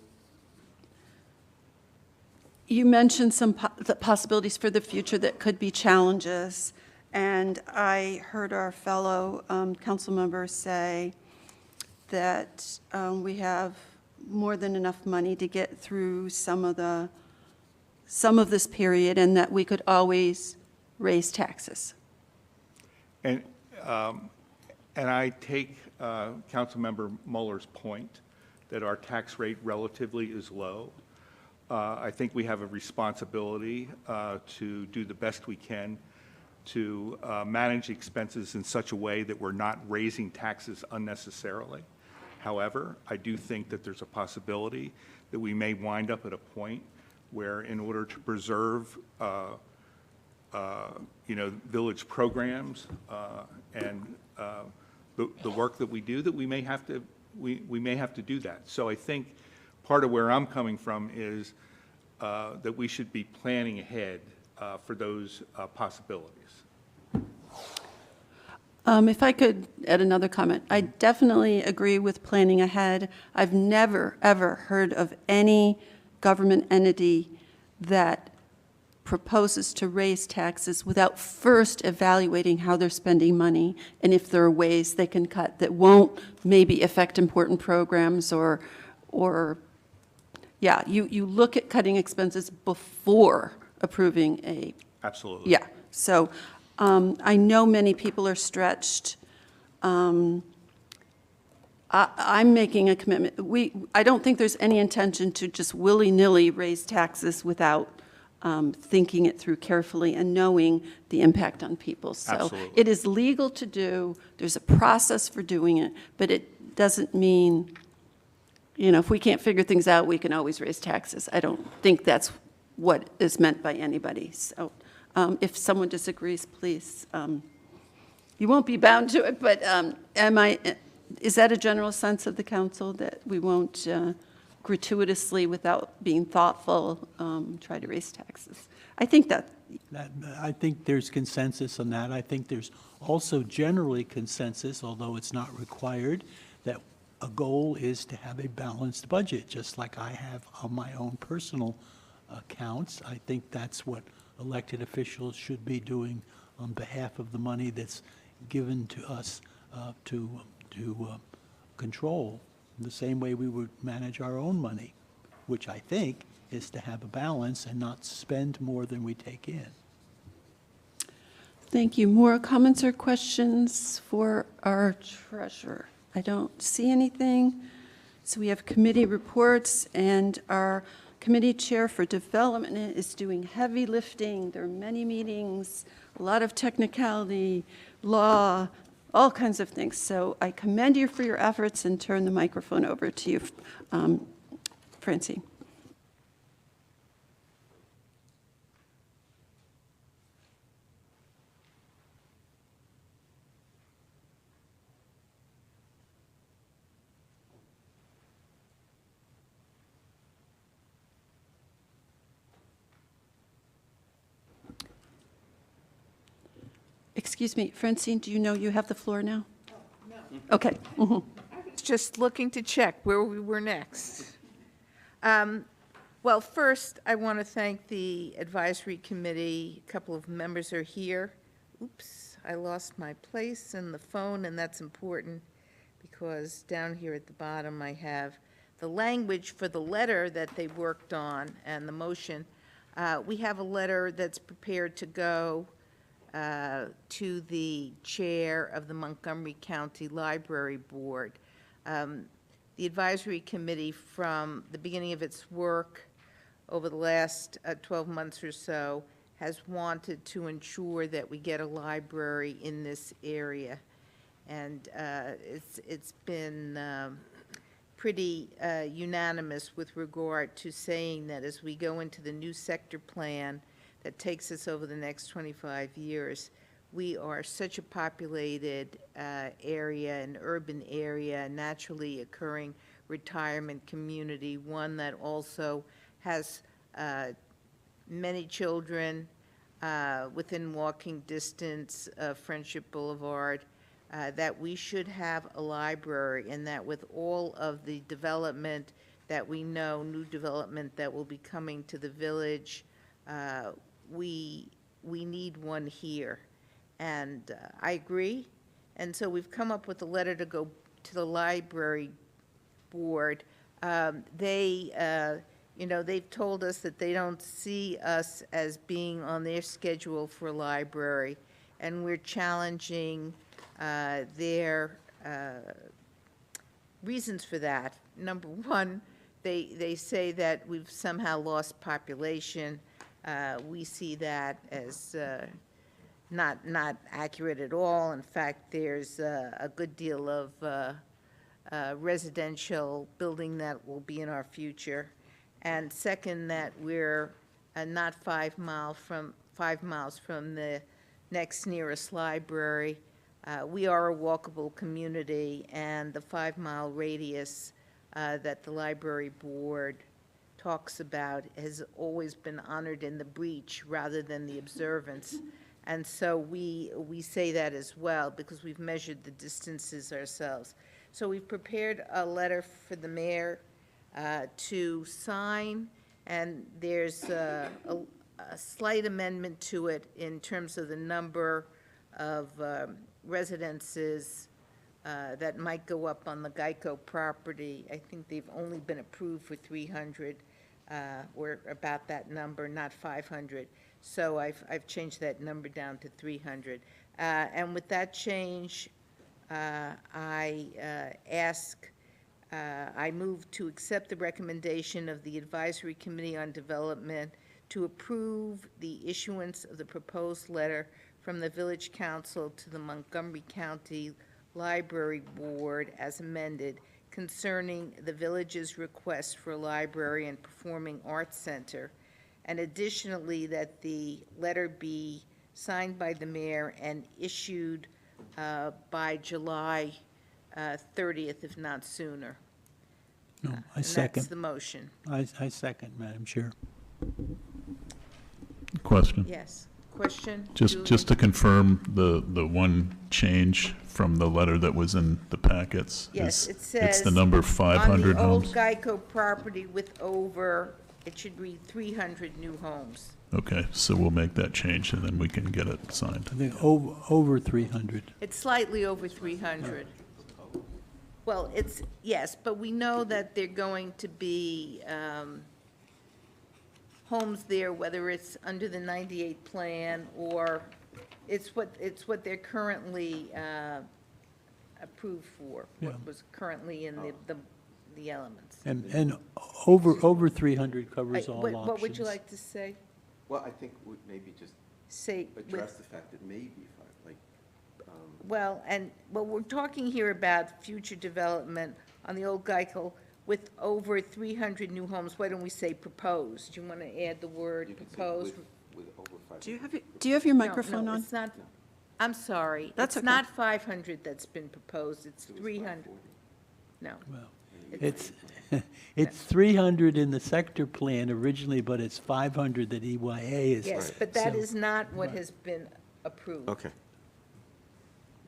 Speaker 1: You mentioned some the possibilities for the future that could be challenges, and I heard our fellow council members say that we have more than enough money to get through some of this period, and that we could always raise taxes.
Speaker 2: And I take Councilmember Muller's point that our tax rate relatively is low. I think we have a responsibility to do the best we can to manage expenses in such a way that we're not raising taxes unnecessarily. However, I do think that there's a possibility that we may wind up at a point where, in order to preserve village programs and the work that we do, that we may have to do that. So I think part of where I'm coming from is that we should be planning ahead for those possibilities.
Speaker 1: If I could add another comment, I definitely agree with planning ahead. I've never, ever heard of any government entity that proposes to raise taxes without first evaluating how they're spending money and if there are ways they can cut that won't maybe affect important programs or yeah, you look at cutting expenses before approving a.
Speaker 2: Absolutely.
Speaker 1: Yeah, so I know many people are stretched. I'm making a commitment. I don't think there's any intention to just willy-nilly raise taxes without thinking it through carefully and knowing the impact on people. So
Speaker 2: Absolutely.
Speaker 1: it is legal to do, there's a process for doing it, but it doesn't mean, if we can't figure things out, we can always raise taxes. I don't think that's what is meant by anybody. So if someone disagrees, please, you won't be bound to it, but is that a general sense of the council, that we won't gratuitously, without being thoughtful, try to raise taxes? I think
Speaker 6: I think there's consensus on that. I think there's also generally consensus, although it's not required, that a goal is to have a balanced budget, just like I have on my own personal accounts. I think that's what elected officials should be doing on behalf of the money that's given to us to control, the same way we would manage our own money, which I think is to have a balance and not spend more than we take in.
Speaker 1: Thank you. More comments or questions for our treasurer? I don't see anything. So we have committee reports, and our committee chair for development is doing heavy lifting. There are many meetings, a lot of technicality, law, all kinds of things. So I commend you for your efforts and turn the microphone over to you, Francine. Excuse me, Francine, do you know you have the floor now? No. Okay. Mhm.
Speaker 4: Just looking to check where we were next. Well, first, I want to thank the advisory committee. A couple of members are here. Oops, I lost my place in the phone, and that's important because down here at the bottom I have the language for the letter that they worked on and the motion. We have a letter that's prepared to go to the chair of the Montgomery County Library Board. The advisory committee, from the beginning of its work over the last 12 months or so, has wanted to ensure that we get a library in this area. And it's been pretty unanimous with regard to saying that as we go into the new sector plan that takes us over the next 25 years, we are such a populated area, an urban area, a naturally occurring retirement community, one that also has many children within walking distance of Friendship Boulevard, that we should have a library, and that with all of the development that we know, new development that will be coming to the village, we need one here. And I agree. And so we've come up with a letter to go to the library board. They've told us that they don't see us as being on their schedule for a library, and we're challenging their reasons for that. Number one, they say that we've somehow lost population. We see that as not accurate at all. In fact, there's a good deal of residential building that will be in our future. And second, that we're not 5 miles from the next nearest library. We are a walkable community, and the 5-mile radius that the library board talks about has always been honored in the breach rather than the observance. And so we say that as well, because we've measured the distances ourselves. So we've prepared a letter for the mayor to sign, and there's a slight amendment to it in terms of the number of residences that might go up on the Geico property. I think they've only been approved for 300, or about that number, not 500. So I've changed that number down to 300. And with that change, I move to accept the recommendation of the Advisory Committee on Development to approve the issuance of the proposed letter from the Village Council to the Montgomery County Library Board as amended concerning the village's request for a library and performing arts center, and additionally that the letter be signed by the mayor and issued by July 30th, if not sooner.
Speaker 6: No, I
Speaker 4: And that's
Speaker 6: second.
Speaker 4: the motion.
Speaker 6: I second, Madam Chair.
Speaker 7: Question?
Speaker 4: Yes. Question?
Speaker 7: Just
Speaker 4: Julie?
Speaker 7: to confirm the one change from the letter that was in the packets.
Speaker 4: Yes,
Speaker 7: is
Speaker 4: it
Speaker 7: It's the
Speaker 4: says,
Speaker 7: number 500
Speaker 4: On the old
Speaker 7: homes?
Speaker 4: Geico property with over, it should read 300 new homes.
Speaker 7: Okay, so we'll make that change and then we can get it signed.
Speaker 6: I think over 300.
Speaker 4: It's slightly over 300. Well, yes, but we know that they're going to be homes there, whether it's under the 98 plan or it's what they're currently approved for, what
Speaker 6: Yeah.
Speaker 4: was currently in the elements.
Speaker 6: And over 300 covers all options.
Speaker 4: What would you like to say?
Speaker 8: Well, I think we maybe just
Speaker 4: Say,
Speaker 8: address the fact that maybe five,
Speaker 4: well, we're talking here about future development on the old Geico with over 300 new homes. Why don't we say proposed? Do you want to add the word
Speaker 8: you can say
Speaker 4: proposed?
Speaker 8: with over 500.
Speaker 1: Do you have your
Speaker 4: No,
Speaker 1: microphone
Speaker 4: no,
Speaker 1: on?
Speaker 4: it's not, I'm sorry.
Speaker 1: That's
Speaker 4: It's
Speaker 1: okay.
Speaker 4: not 500 that's been proposed, it's
Speaker 8: It was
Speaker 4: 300.
Speaker 8: 540.
Speaker 4: No.
Speaker 6: It's, it's 300 in the sector plan originally, but it's 500 that EYA is.
Speaker 4: Yes, but that
Speaker 6: So-
Speaker 4: is not what has been approved.
Speaker 8: Okay.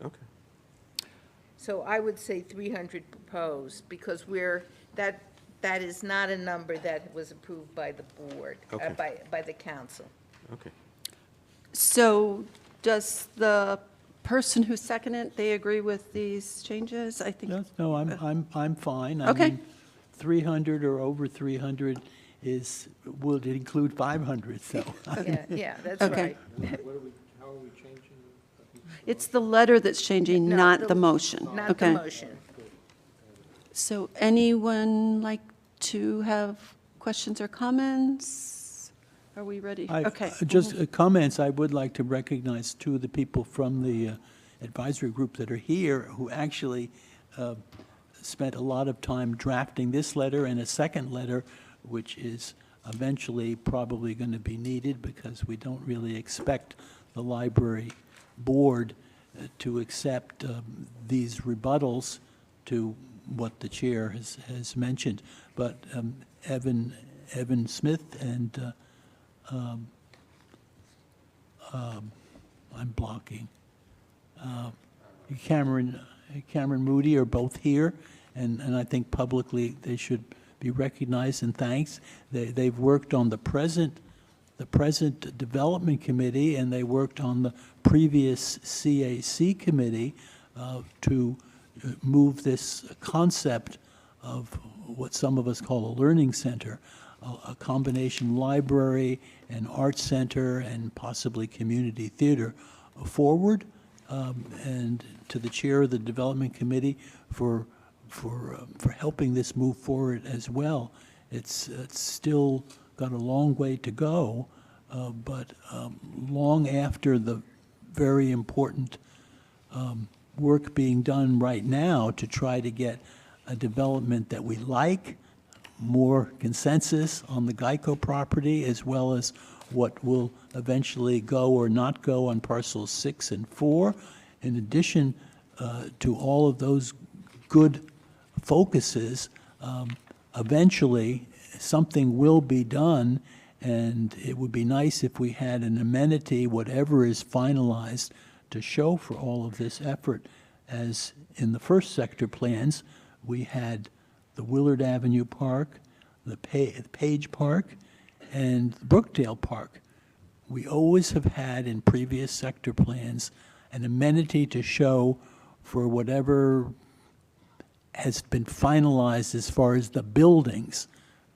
Speaker 8: Okay.
Speaker 4: So I would say 300 proposed, because that is not a number that was approved by the board,
Speaker 8: Okay.
Speaker 4: by the council.
Speaker 8: Okay.
Speaker 1: So does the person who seconded, it, they agree with these changes? I think,
Speaker 6: No, I'm fine.
Speaker 1: Okay.
Speaker 6: I mean, 300 or over 300 would include 500, so.
Speaker 4: Yeah, that's
Speaker 1: Okay.
Speaker 4: right.
Speaker 1: it's the letter that's changing,
Speaker 4: No,
Speaker 1: not the motion.
Speaker 4: Not the
Speaker 1: Okay.
Speaker 4: motion.
Speaker 1: So anyone like to have questions or comments? Are we ready? Okay.
Speaker 6: Just comments, I would like to recognize two of the people from the advisory group that are here who actually spent a lot of time drafting this letter and a second letter, which is eventually probably going to be needed because we don't really expect the library board to accept these rebuttals to what the chair has mentioned. But Evan Smith and I'm blocking. Cameron Moody are both here, and I think publicly they should be recognized and thanks. They've worked on the present development committee, and they worked on the previous CAC committee to move this concept of what some of us call a learning center, a combination library and art center and possibly community theater forward, and to the chair of the development committee for helping this move forward as well. It's still got a long way to go, but long after the very important work being done right now to try to get a development that we like, more consensus on the Geico property, as well as what will eventually go or not go on parcels 6 and 4. In addition to all of those good focuses, eventually something will be done, and it would be nice if we had an amenity, whatever is finalized, to show for all of this effort. As in the first sector plans, we had the Willard Avenue Park, the Page Park, and Brookdale Park. We always have had in previous sector plans an amenity to show for whatever has been finalized as far as the buildings.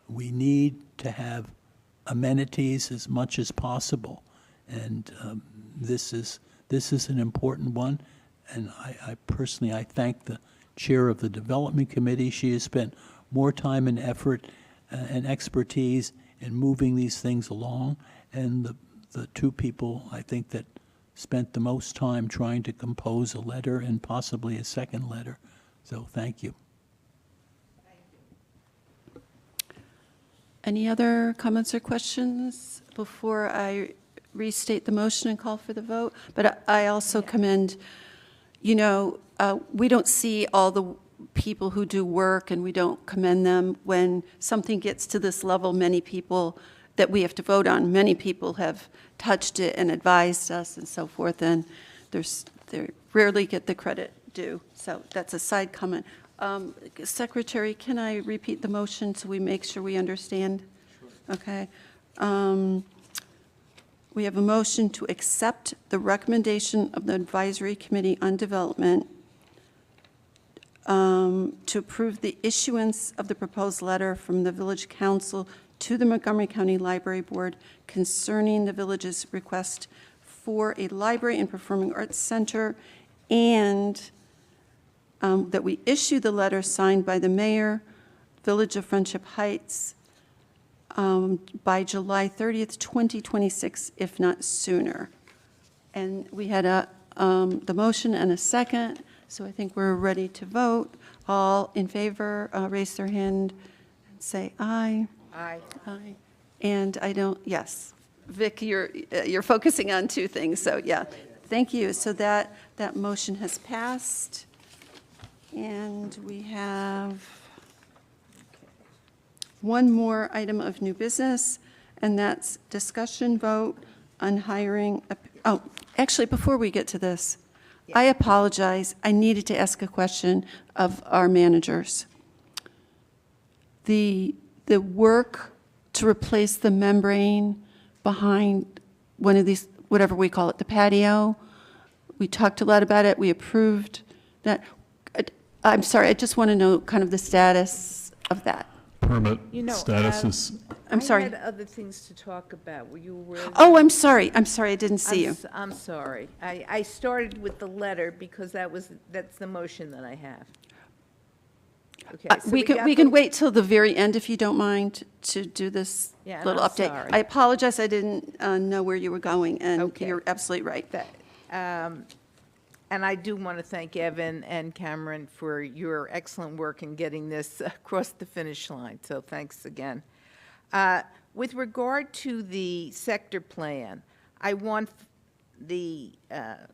Speaker 6: We need to have amenities as much as possible, and this is an important one. And I personally thank the chair of the development committee. She has spent more time and effort and expertise in moving these things along, and the two people I think that spent the most time trying to compose a letter and possibly a second letter. So thank you.
Speaker 1: Any other comments or questions before I restate the motion and call for the vote? But I also commend, we don't see all the people who do work, and we don't commend them. When something gets to this level, many people that we have to vote on, many people have touched it and advised us and so forth, and they rarely get the credit due. So that's a side comment. Secretary, can I repeat the motion so we make sure we understand? Sure. Okay. We have a motion to accept the recommendation of the Advisory Committee on Development to approve the issuance of the proposed letter from the Village Council to the Montgomery County Library Board concerning the village's request for a library and performing arts center, and that we issue the letter signed by the mayor, Village of Friendship Heights, by July 30th, 2026, if not sooner. And we had the motion and a second, so I think we're ready to vote. All in favor, raise their hand and say aye.
Speaker 4: Aye.
Speaker 1: Aye. And yes. Vic, you're focusing on two things, so yeah. Thank you. So that motion has passed. And we have one more item of new business, and that's discussion vote on hiring. Actually, before we get to this, I apologize. I needed to ask a question of our managers. The work to replace the membrane behind one of these, whatever we call it, the patio, we talked a lot about it. We approved that. I'm sorry, I just want to know kind of the status of that.
Speaker 7: Permit status is,
Speaker 1: I'm sorry.
Speaker 4: I had other things to talk about. Were you aware of
Speaker 1: Oh,
Speaker 4: that?
Speaker 1: I'm sorry. I didn't see you.
Speaker 4: I'm sorry. I started with the letter because that's the motion that I have. Okay. so
Speaker 1: We
Speaker 4: got
Speaker 1: can
Speaker 4: the-
Speaker 1: wait till the very end, if you don't mind, to do this
Speaker 4: Yeah,
Speaker 1: little
Speaker 4: I'm
Speaker 1: update.
Speaker 4: sorry.
Speaker 1: I apologize, I didn't know where you were going, and
Speaker 4: Okay.
Speaker 1: you're absolutely right.
Speaker 4: And I do want to thank Evan and Cameron for your excellent work in getting this across the finish line, so thanks again. With regard to the sector plan, I want the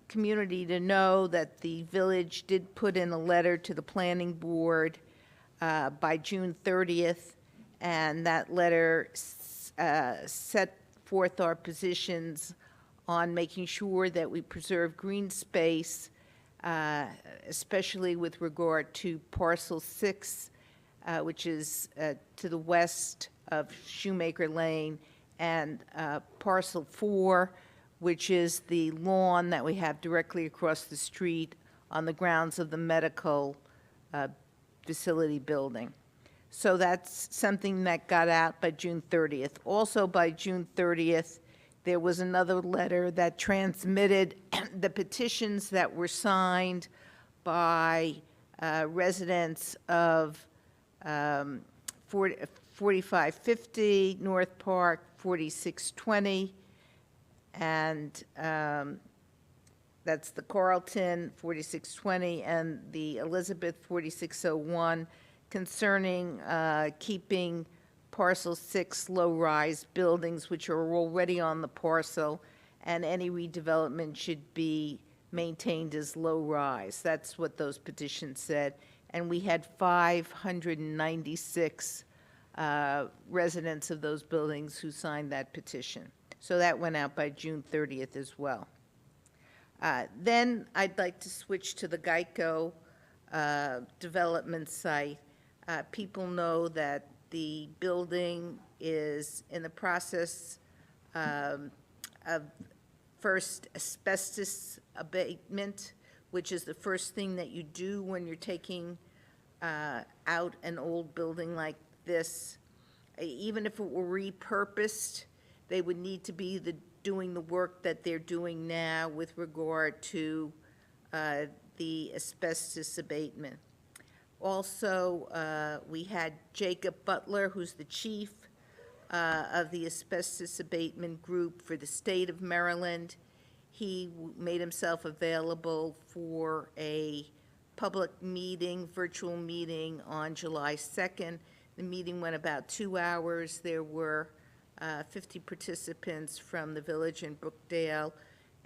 Speaker 4: community to know that the village did put in a letter to the planning board by June 30th, and that letter set forth our positions on making sure that we preserve green space, especially with regard to parcel 6 which is to the west of Shoemaker Lane, and parcel 4, which is the lawn that we have directly across the street on the grounds of the medical facility building. So that's something that got out by June 30th. Also by June 30th, there was another letter that transmitted the petitions that were signed by residents of 4550 North Park, 4620, and that's the Carlton 4620 and the Elizabeth 4601, concerning keeping parcel 6 low-rise buildings, which are already on the parcel, and any redevelopment should be maintained as low-rise. That's what those petitions said. And we had 596 residents of those buildings who signed that petition. So that went out by June 30th as well. Then I'd like to switch to the Geico development site. People know that the building is in the process of first asbestos abatement, which is the first thing that you do when you're taking out an old building like this. Even if it were repurposed, they would need to be doing the work that they're doing now with regard to the asbestos abatement. Also, we had Jacob Butler, who's the chief of the asbestos abatement group for the state of Maryland. He made himself available for a public meeting, virtual meeting on July 2nd. The meeting went about 2 hours. There were 50 participants from the village in Brookdale,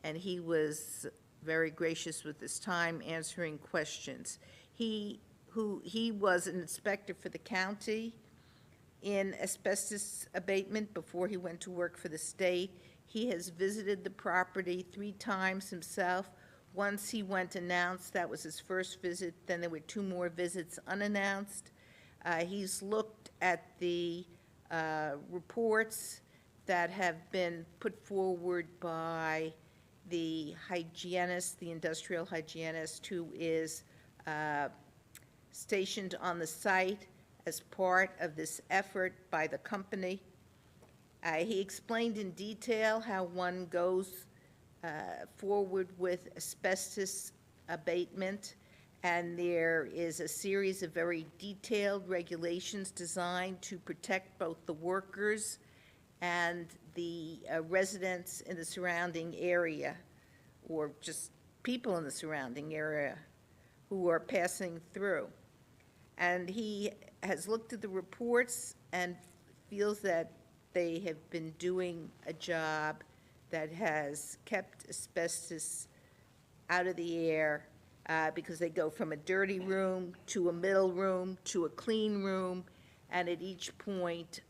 Speaker 4: and he was very gracious with his time answering questions. He was an inspector for the county in asbestos abatement before he went to work for the state. He has visited the property 3 times himself. Once he went announced, that was his first visit. Then there were 2 more visits unannounced. He's looked at the reports that have been put forward by the hygienist, the industrial hygienist, who is stationed on the site as part of this effort by the company. He explained in detail how one goes forward with asbestos abatement, and there is a series of very detailed regulations designed to protect both the workers and the residents in the surrounding area, or just people in the surrounding area who are passing through. And he has looked at the reports and feels that they have been doing a job that has kept asbestos out of the air, because they go from a dirty room to a middle room to a clean room, and at each point,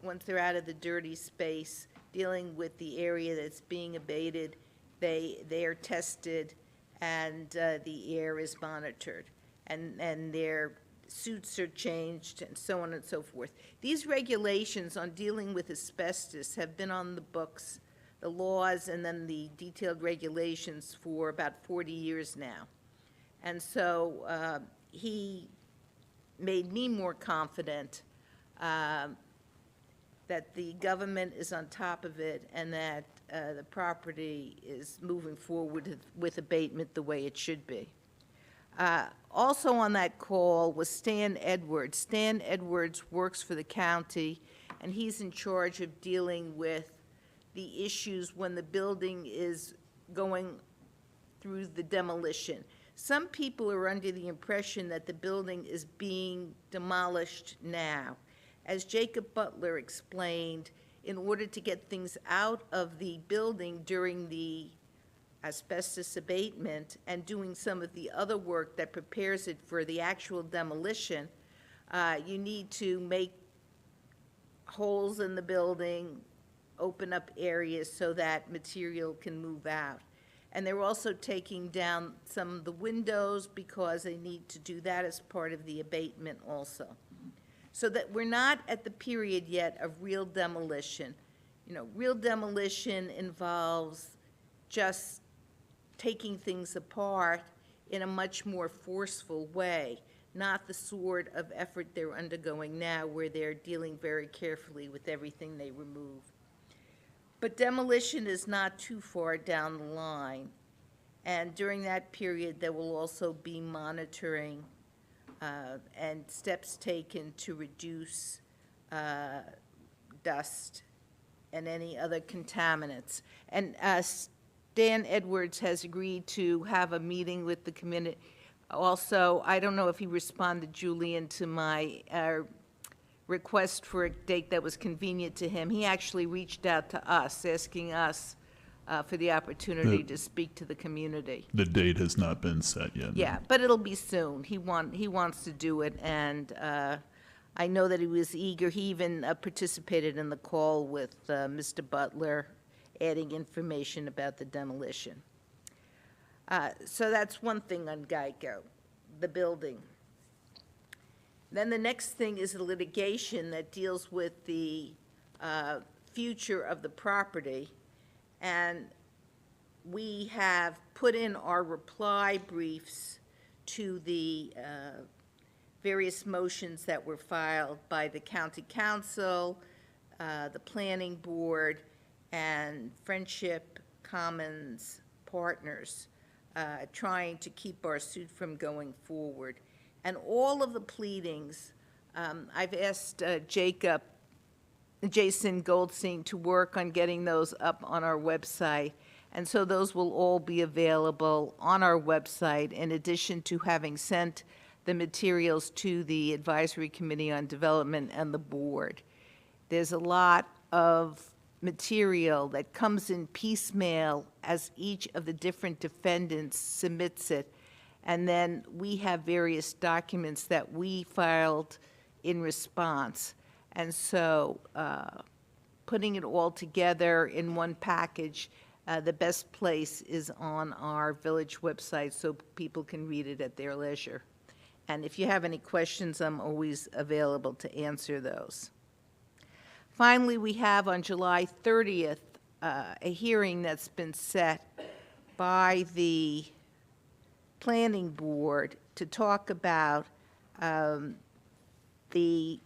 Speaker 4: once they're out of the dirty space, dealing with the area that's being abated, they are tested, and the air is monitored, and their suits are changed, and so on and so forth. These regulations on dealing with asbestos have been on the books, the laws and then the detailed regulations, for about 40 years now. And so he made me more confident that the government is on top of it, and that the property is moving forward with abatement the way it should be. Also on that call was Stan Edwards. Stan Edwards works for the county, and he's in charge of dealing with the issues when the building is going through the demolition. Some people are under the impression that the building is being demolished now. As Jacob Butler explained, in order to get things out of the building during the asbestos abatement and doing some of the other work that prepares it for the actual demolition, you need to make holes in the building, open up areas so that material can move out. And they're also taking down some of the windows because they need to do that as part of the abatement also. So that we're not at the period yet of real demolition. You know, real demolition involves just taking things apart in a much more forceful way, not the sort of effort they're undergoing now where they're dealing very carefully with everything they remove. But demolition is not too far down the line. And during that period, there will also be monitoring and steps taken to reduce dust and any other contaminants. And Stan Edwards has agreed to have a meeting with the community. Also, I don't know if he responded, Julian, to my request for a date that was convenient to him. He actually reached out to us, asking us for the opportunity to speak to the community.
Speaker 7: The date has not been set yet.
Speaker 4: Yeah, but it'll be soon. He wants to do it, and I know that he was eager. He even participated in the call with Mr. Butler, adding information about the demolition. So that's one thing on Geico, the building. Then the next thing is the litigation that deals with the future of the property. And we have put in our reply briefs to the various motions that were filed by the county council, the planning board, and Friendship Commons partners, trying to keep our suit from going forward. And all of the pleadings, I've asked Jason Goldstein to work on getting those up on our website. And so those will all be available on our website, in addition to having sent the materials to the Advisory Committee on Development and the board. There's a lot of material that comes in piecemeal as each of the different defendants submits it. And then we have various documents that we filed in response. And so putting it all together in one package, the best place is on our village website so people can read it at their leisure. And if you have any questions, I'm always available to answer those. Finally, we have on July 30th a hearing that's been set by the Planning Board to talk about the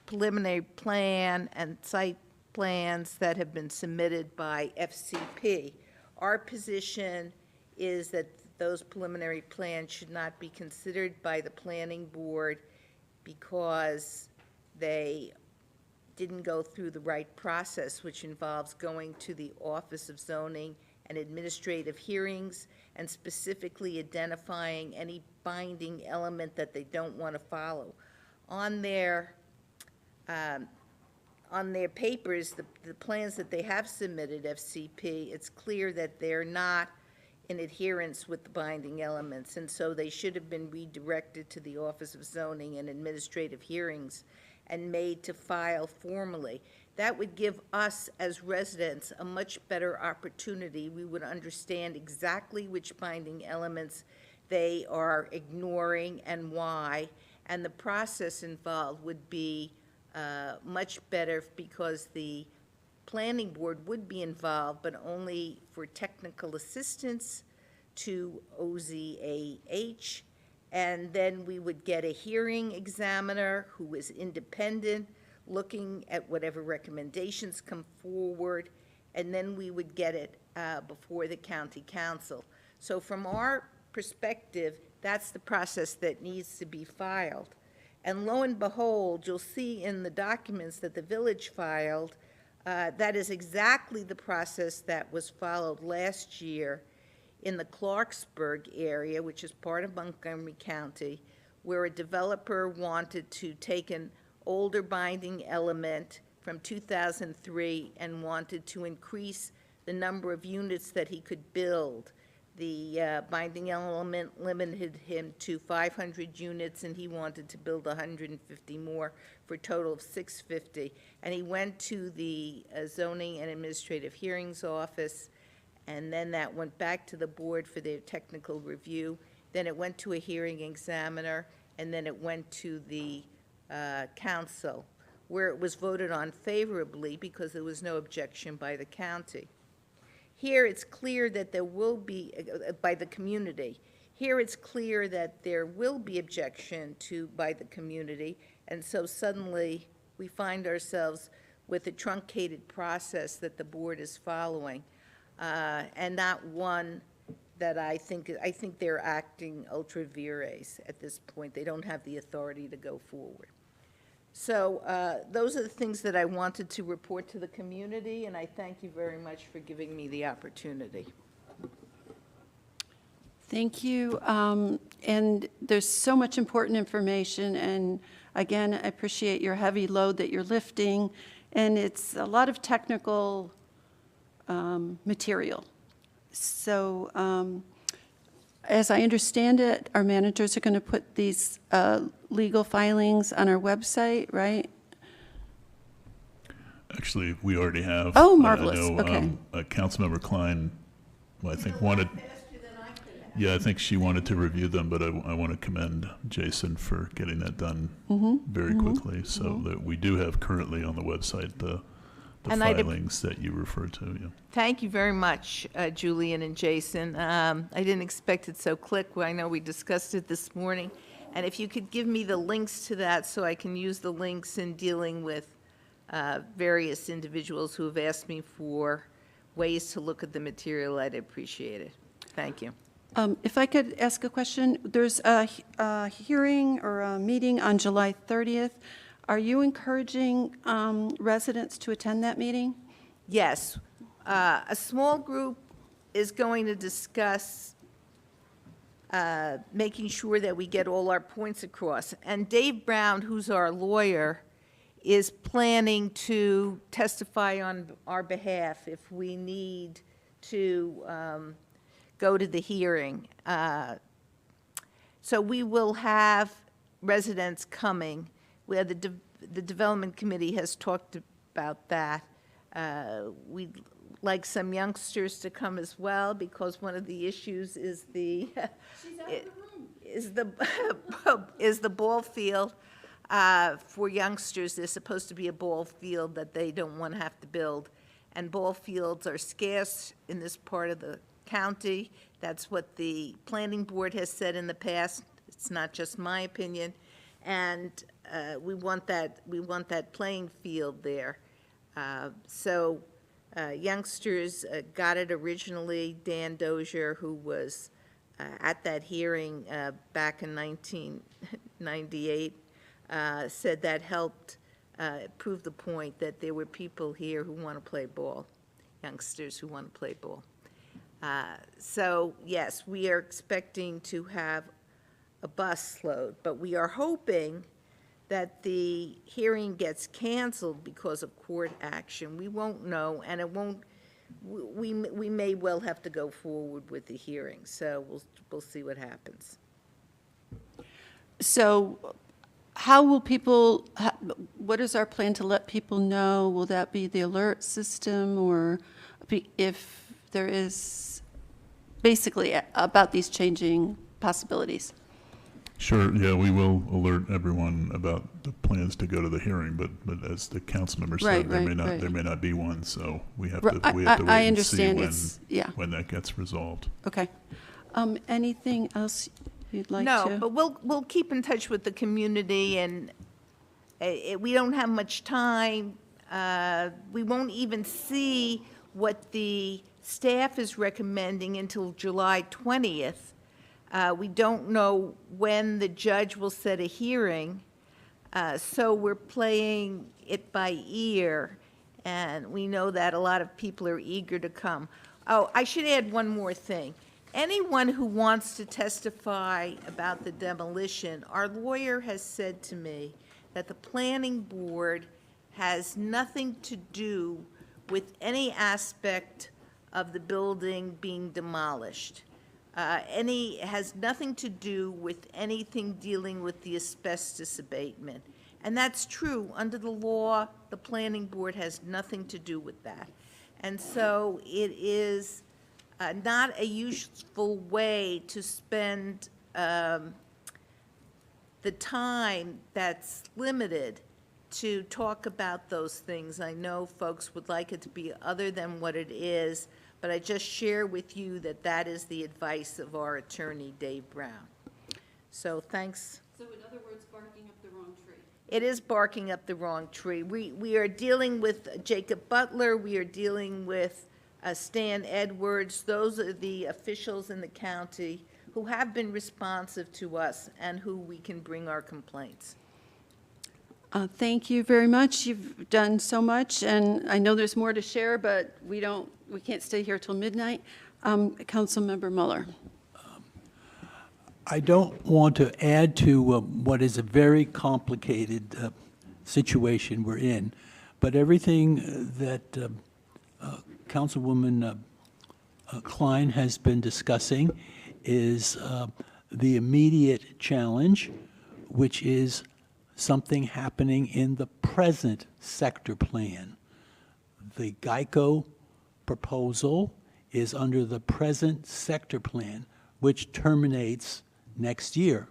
Speaker 4: preliminary plan and site plans that have been submitted by FCP. Our position is that those preliminary plans should not be considered by the Planning Board because they didn't go through the right process, which involves going to the Office of Zoning and Administrative Hearings and specifically identifying any binding element that they don't want to follow. On their papers, the plans that they have submitted, FCP, it's clear that they're not in adherence with the binding elements, and so they should have been redirected to the Office of Zoning and Administrative Hearings and made to file formally. That would give us as residents a much better opportunity. We would understand exactly which binding elements they are ignoring and why, and the process involved would be much better because the Planning Board would be involved, but only for technical assistance to OZAH. And then we would get a hearing examiner who is independent, looking at whatever recommendations come forward, and then we would get it before the county council. So from our perspective, that's the process that needs to be filed. And lo and behold, you'll see in the documents that the village filed, that is exactly the process that was followed last year in the Clarksburg area, which is part of Montgomery County, where a developer wanted to take an older binding element from 2003 and wanted to increase the number of units that he could build. The binding element limited him to 500 units, and he wanted to build 150 more for a total of 650. And he went to the Zoning and Administrative Hearings Office, and then that went back to the board for their technical review. Then it went to a hearing examiner, and then it went to the council, where it was voted on favorably because there was no objection by the county. Here, it's clear that there will be, by the community. Here, it's clear that there will be objection by the community, and so suddenly, we find ourselves with a truncated process that the board is following, and not one that I think they're acting ultra vires at this point. They don't have the authority to go forward. So those are the things that I wanted to report to the community, and I thank you very much for giving me the opportunity.
Speaker 1: Thank you. And there's so much important information, and again, I appreciate your heavy load that you're lifting, and it's a lot of technical material. So as I understand it, our managers are going to put these legal filings on our website, right?
Speaker 7: Actually, we already have.
Speaker 1: Oh, marvelous.
Speaker 7: I know,
Speaker 1: Okay.
Speaker 7: Councilmember Klein, well, I think wanted. Yeah, I think she wanted to review them, but I want to commend Jason for getting that done very quickly, so that we do have currently on the website the
Speaker 4: And
Speaker 7: filings that you referred to. Yeah.
Speaker 4: Thank you very much, Julian and Jason. I didn't expect it so quick. I know we discussed it this morning. And if you could give me the links to that so I can use the links in dealing with various individuals who have asked me for ways to look at the material, I'd appreciate it. Thank you.
Speaker 1: If I could ask a question, there's a hearing or a meeting on July 30th. Are you encouraging residents to attend that meeting?
Speaker 4: Yes. A small group is going to discuss making sure that we get all our points across. And Dave Brown, who's our lawyer, is planning to testify on our behalf if we need to go to the hearing. So we will have residents coming. Where the Development Committee has talked about that. We'd like some youngsters to come as well, because one of the issues is the is the ball field for youngsters. There's supposed to be a ball field that they don't want to have to build, and ball fields are scarce in this part of the county. That's what the planning board has said in the past. It's not just my opinion, and we want that playing field there. So youngsters got it originally. Dan Dozier, who was at that hearing back in 1998, said that helped prove the point that there were people here who want to play ball, youngsters who want to play ball. So yes, we are expecting to have a busload, but we are hoping that the hearing gets canceled because of court action. We won't know, and it won't. We may well have to go forward with the hearing. So we'll see what happens.
Speaker 1: So how will people, what is our plan to let people know? Will that be the alert system, or if there is, basically about these changing possibilities?
Speaker 7: Sure, yeah, we will alert everyone about the plans to go to the hearing, but as the council member said,
Speaker 1: Right,
Speaker 7: there
Speaker 1: right, right.
Speaker 7: may not be one, so we have
Speaker 1: Right,
Speaker 7: to
Speaker 1: I
Speaker 7: wait and
Speaker 1: understand
Speaker 7: see
Speaker 1: it's- yeah.
Speaker 7: when that gets resolved.
Speaker 1: Okay. Anything else you'd like to?
Speaker 4: No, but we'll keep in touch with the community, and we don't have much time. We won't even see what the staff is recommending until July 20th. We don't know when the judge will set a hearing, so we're playing it by ear, and we know that a lot of people are eager to come. Oh, I should add one more thing. Anyone who wants to testify about the demolition, our lawyer has said to me that the planning board has nothing to do with any aspect of the building being demolished. Has nothing to do with anything dealing with the asbestos abatement. And that's true. Under the law, the planning board has nothing to do with that. And so it is not a useful way to spend the time that's limited to talk about those things. I know folks would like it to be other than what it is, but I just share with you that that is the advice of our attorney, Dave Brown. So thanks.
Speaker 1: So in other words, barking up the wrong tree.
Speaker 4: It is barking up the wrong tree. We are dealing with Jacob Butler, we are dealing with Stan Edwards. Those are the officials in the county who have been responsive to us and who we can bring our complaints.
Speaker 1: Thank you very much. You've done so much, and I know there's more to share, but we can't stay here till midnight. Councilmember Mueller.
Speaker 6: I don't want to add to what is a very complicated situation we're in, but everything that Councilwoman Klein has been discussing is the immediate challenge, which is something happening in the present sector plan. The Geico proposal is under the present sector plan, which terminates next year.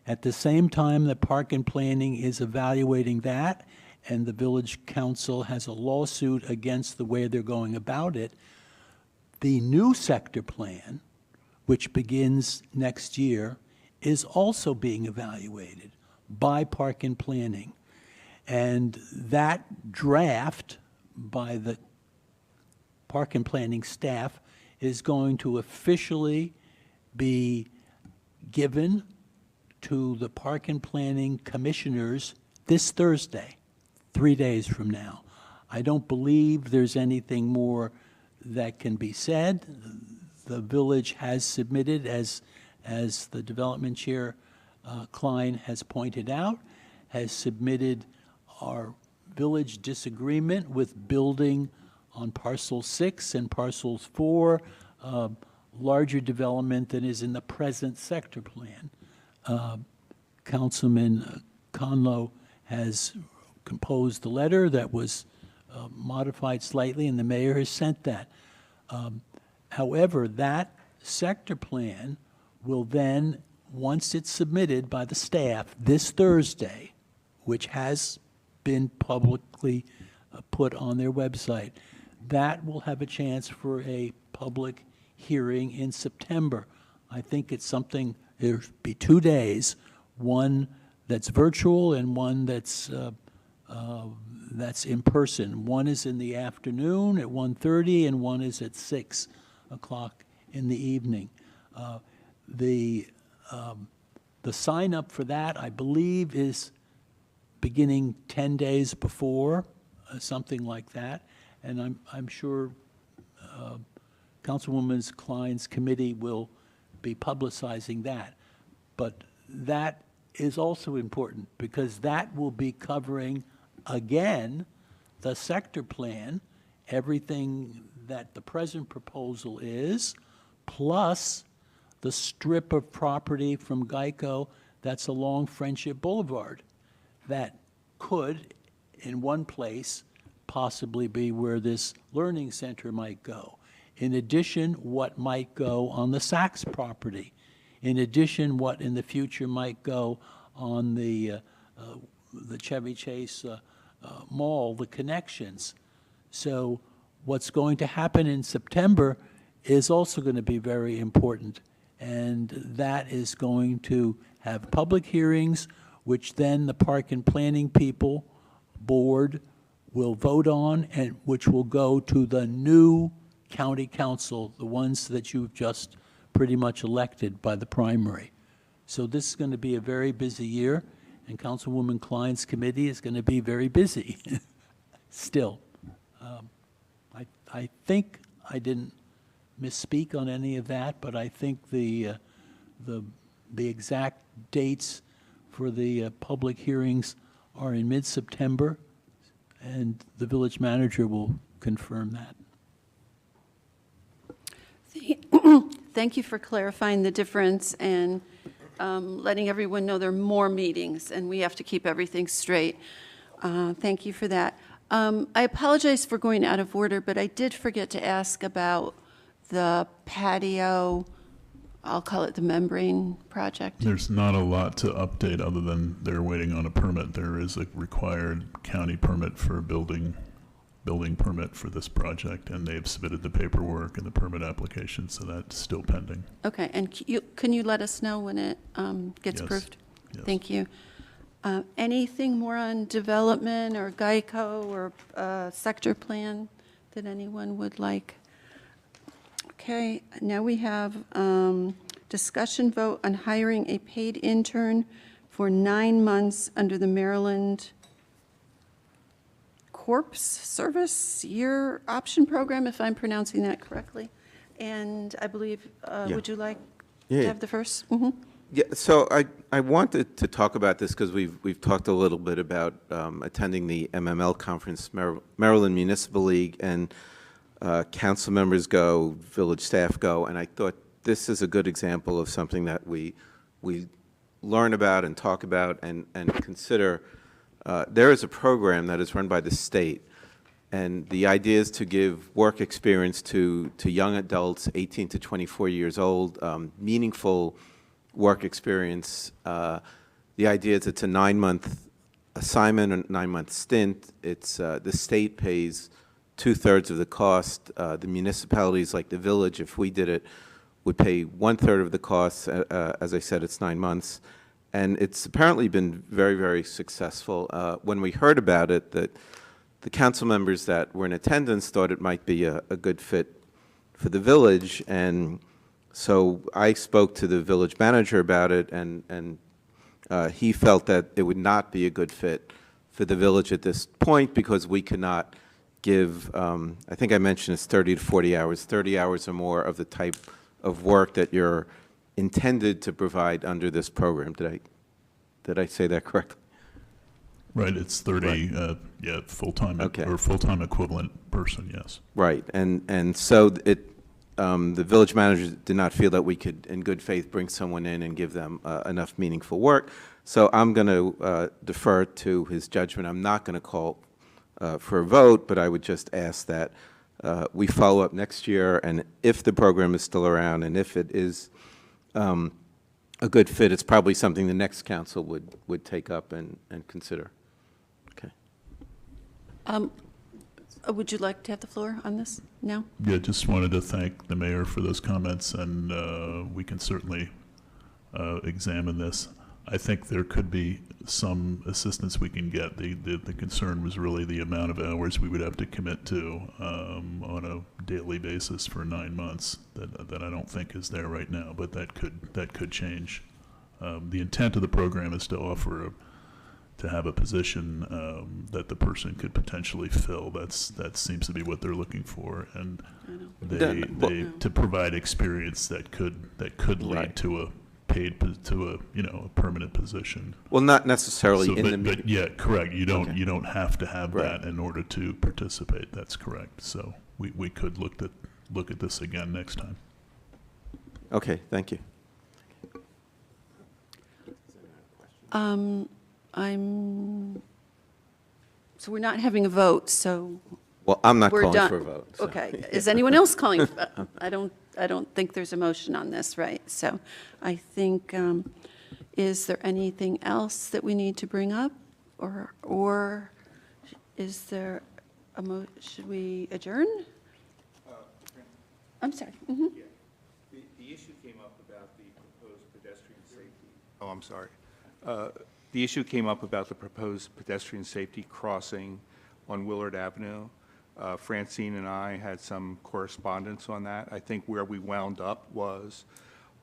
Speaker 6: At the same time, the Park and Planning is evaluating that, and the Village Council has a lawsuit against the way they're going about it. The new sector plan, which begins next year, is also being evaluated by Park and Planning. And that draft by the Park and Planning staff is going to officially be given to the Park and Planning commissioners this Thursday, 3 days from now. I don't believe there's anything more that can be said. The village has submitted, as the development chair Klein has pointed out, has submitted our village disagreement with building on parcel 6 and parcels 4, larger development than is in the present sector plan. Councilman Conlow has composed a letter that was modified slightly, and the mayor has sent that. However, that sector plan will then, once it's submitted by the staff this Thursday, which has been publicly put on their website, that will have a chance for a public hearing in September. I think it's something, there'll be 2 days, one that's virtual and one that's in person. One is in the afternoon at 1:30 and one is at 6 o'clock in the evening. The sign up for that, I believe, is beginning 10 days before, something like that. And I'm sure Councilwoman Klein's committee will be publicizing that. But that is also important because that will be covering, again, the sector plan, everything that the present proposal is, plus the strip of property from Geico that's along Friendship Boulevard that could, in one place, possibly be where this learning center might go. In addition, what might go on the Saks property. In addition, what in the future might go on the Chevy Chase Mall, the connections. So what's going to happen in September is also going to be very important. And that is going to have public hearings, which then the Park and Planning people, board, will vote on, and which will go to the new county council, the ones that you've just pretty much elected by the primary. So this is going to be a very busy year, and Councilwoman Klein's committee is going to be very busy still. I think I didn't misspeak on any of that, but I think the exact dates for the public hearings are in mid-September, and the village manager will confirm that.
Speaker 1: Thank you for clarifying the difference and letting everyone know there are more meetings, and we have to keep everything straight. Thank you for that. I apologize for going out of order, but I did forget to ask about the patio, I'll call it the membrane project.
Speaker 7: There's not a lot to update other than they're waiting on a permit. There is a required county permit for a building permit for this project, and they've submitted the paperwork and the permit application, so that's still pending.
Speaker 1: Okay, and can you let us know when it gets
Speaker 7: Yes,
Speaker 1: approved?
Speaker 7: yes.
Speaker 1: Thank you. Anything more on development or Geico or sector plan that anyone would like? Okay, now we have discussion vote on hiring a paid intern for 9 months under the Maryland Corps Service Year Option Program, if I'm pronouncing that correctly. And I believe, would you like
Speaker 8: Yeah.
Speaker 1: to have the first? Mhm.
Speaker 8: Yeah, so I wanted to talk about this because we've talked a little bit about attending the MML conference, Maryland Municipal League, and council members go, village staff go, and I thought this is a good example of something that we learn about and talk about and consider. There is a program that is run by the state, and the idea is to give work experience to young adults, 18 to 24 years old, meaningful work experience. The idea is it's a 9-month assignment, a 9-month stint. It's the state pays 2/3 of the cost. The municipalities, like the village, if we did it, would pay 1/3 of the cost. As I said, it's 9 months. And it's apparently been very, very successful. When we heard about it, that the council members that were in attendance thought it might be a good fit for the village. And so I spoke to the village manager about it, and he felt that it would not be a good fit for the village at this point because we cannot give, I think I mentioned it's 30 to 40 hours, 30 hours or more of the type of work that you're intended to provide under this program. Did I say that correctly?
Speaker 7: Right, it's 30, yeah, full-time,
Speaker 8: Okay.
Speaker 7: or full-time equivalent person, yes.
Speaker 8: Right, and so the village manager did not feel that we could, in good faith, bring someone in and give them enough meaningful work. So I'm going to defer to his judgment. I'm not going to call for a vote, but I would just ask that we follow up next year, and if the program is still around, and if it is a good fit, it's probably something the next council would take up and consider. Okay.
Speaker 1: Would you like to have the floor on this now?
Speaker 7: Yeah, just wanted to thank the mayor for those comments, and we can certainly examine this. I think there could be some assistance we can get. The concern was really the amount of hours we would have to commit to on a daily basis for 9 months that I don't think is there right now, but that could change. The intent of the program is to offer to have a position that the person could potentially fill. That seems to be what they're looking for, and to provide experience that could lead
Speaker 8: Right.
Speaker 7: to a paid to a permanent position.
Speaker 8: Well, not necessarily
Speaker 7: So,
Speaker 8: in the
Speaker 7: but yeah, correct. You don't
Speaker 8: Okay.
Speaker 7: you don't have to have
Speaker 8: Right.
Speaker 7: that in order to participate. That's correct. So we could look at this again next time.
Speaker 8: Okay, thank you.
Speaker 1: So we're not having a vote, so
Speaker 8: Well, I'm not
Speaker 1: we're
Speaker 8: calling
Speaker 1: done.
Speaker 8: for a vote. so.
Speaker 1: Okay. Is anyone else calling? I don't think there's a motion on this, right? So I think, is there anything else that we need to bring up? Or is there should we adjourn? I'm sorry. Mhm.
Speaker 2: The issue came up about the proposed pedestrian safety. Oh, I'm sorry. The issue came up about the proposed pedestrian safety crossing on Willard Avenue. Francine and I had some correspondence on that. I think where we wound up was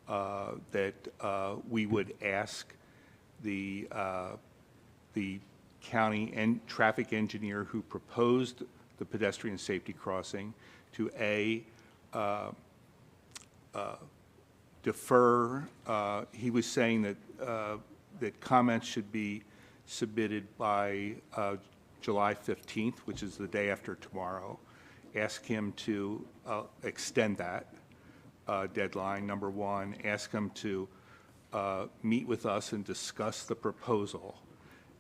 Speaker 2: that we would ask the county and traffic engineer who proposed the pedestrian safety crossing to defer. He was saying that comments should be submitted by July 15th, which is the day after tomorrow. Ask him to extend that deadline, number one. Ask him to meet with us and discuss the proposal.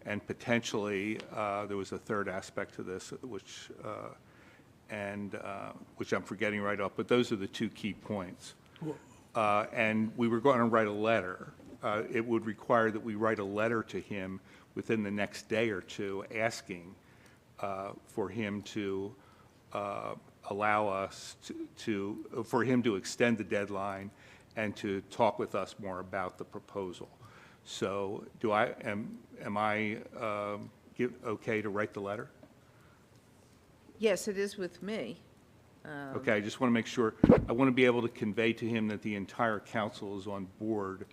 Speaker 2: And potentially, there was a third aspect to this, which, and, which I'm forgetting right off, but those are the two key points. And we were going to write a letter. It would require that we write a letter to him within the next day or two, asking for him to allow us for him to extend the deadline and to talk with us more about the proposal. So am I okay to write the letter?
Speaker 4: Yes, it is with me.
Speaker 2: Okay, I just want to make sure, I want to be able to convey to him that the entire council is on board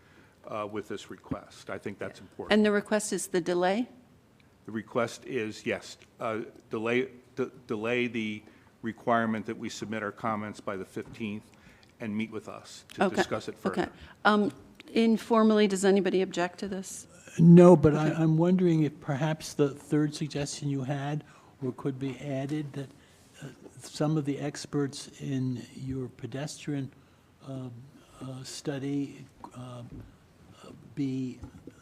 Speaker 2: with this request. I think that's important.
Speaker 1: And the request is the delay?
Speaker 2: The request is, yes, delay the requirement that we submit our comments by the 15th and meet with us to
Speaker 1: Okay,
Speaker 2: discuss it further.
Speaker 1: Okay. Informally, does anybody object to this?
Speaker 6: No, but I'm wondering if perhaps the third suggestion you had, or could be added, that some of the experts in your pedestrian study,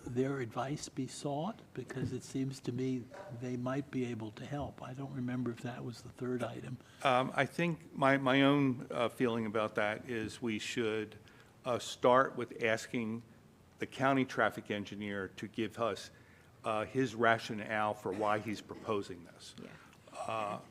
Speaker 6: their advice be sought, because it seems to me they might be able to help. I don't remember if that was the third item.
Speaker 2: I think my own feeling about that is we should start with asking the county traffic engineer to give us his rationale for why he's proposing this,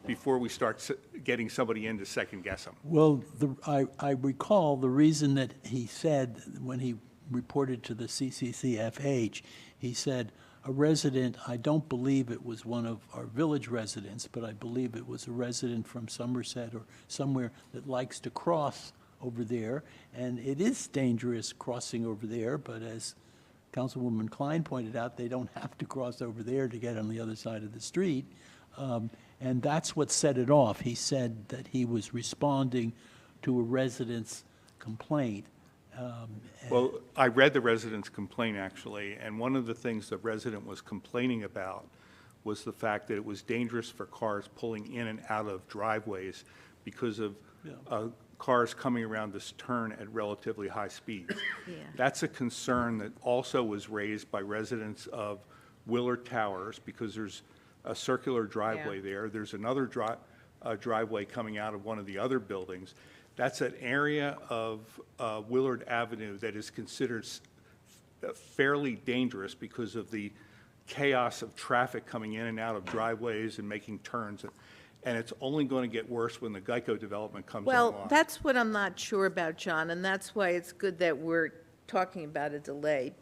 Speaker 2: before we start getting somebody in to second guess him.
Speaker 6: Well, I recall the reason that he said, when he reported to the CCCFH, he said, a resident, I don't believe it was one of our village residents, but I believe it was a resident from Somerset or somewhere that likes to cross over there, and it is dangerous crossing over there, but as Councilwoman Klein pointed out, they don't have to cross over there to get on the other side of the street, and that's what set it off. He said that he was responding to a resident's complaint.
Speaker 2: Well, I read the resident's complaint, actually, and one of the things the resident was complaining about was the fact that it was dangerous for cars pulling in and out of driveways because of cars coming around this turn at relatively high speeds.
Speaker 4: Yeah.
Speaker 2: That's a concern that also was raised by residents of Willard Towers, because there's a circular driveway there. There's another driveway coming out of one of the other buildings. That's an area of Willard Avenue that is considered fairly dangerous because of the chaos of traffic coming in and out of driveways and making turns. And it's only going to get worse when the Geico development comes
Speaker 4: Well,
Speaker 2: online.
Speaker 4: that's what I'm not sure about, John, and that's why it's good that we're talking about a delay.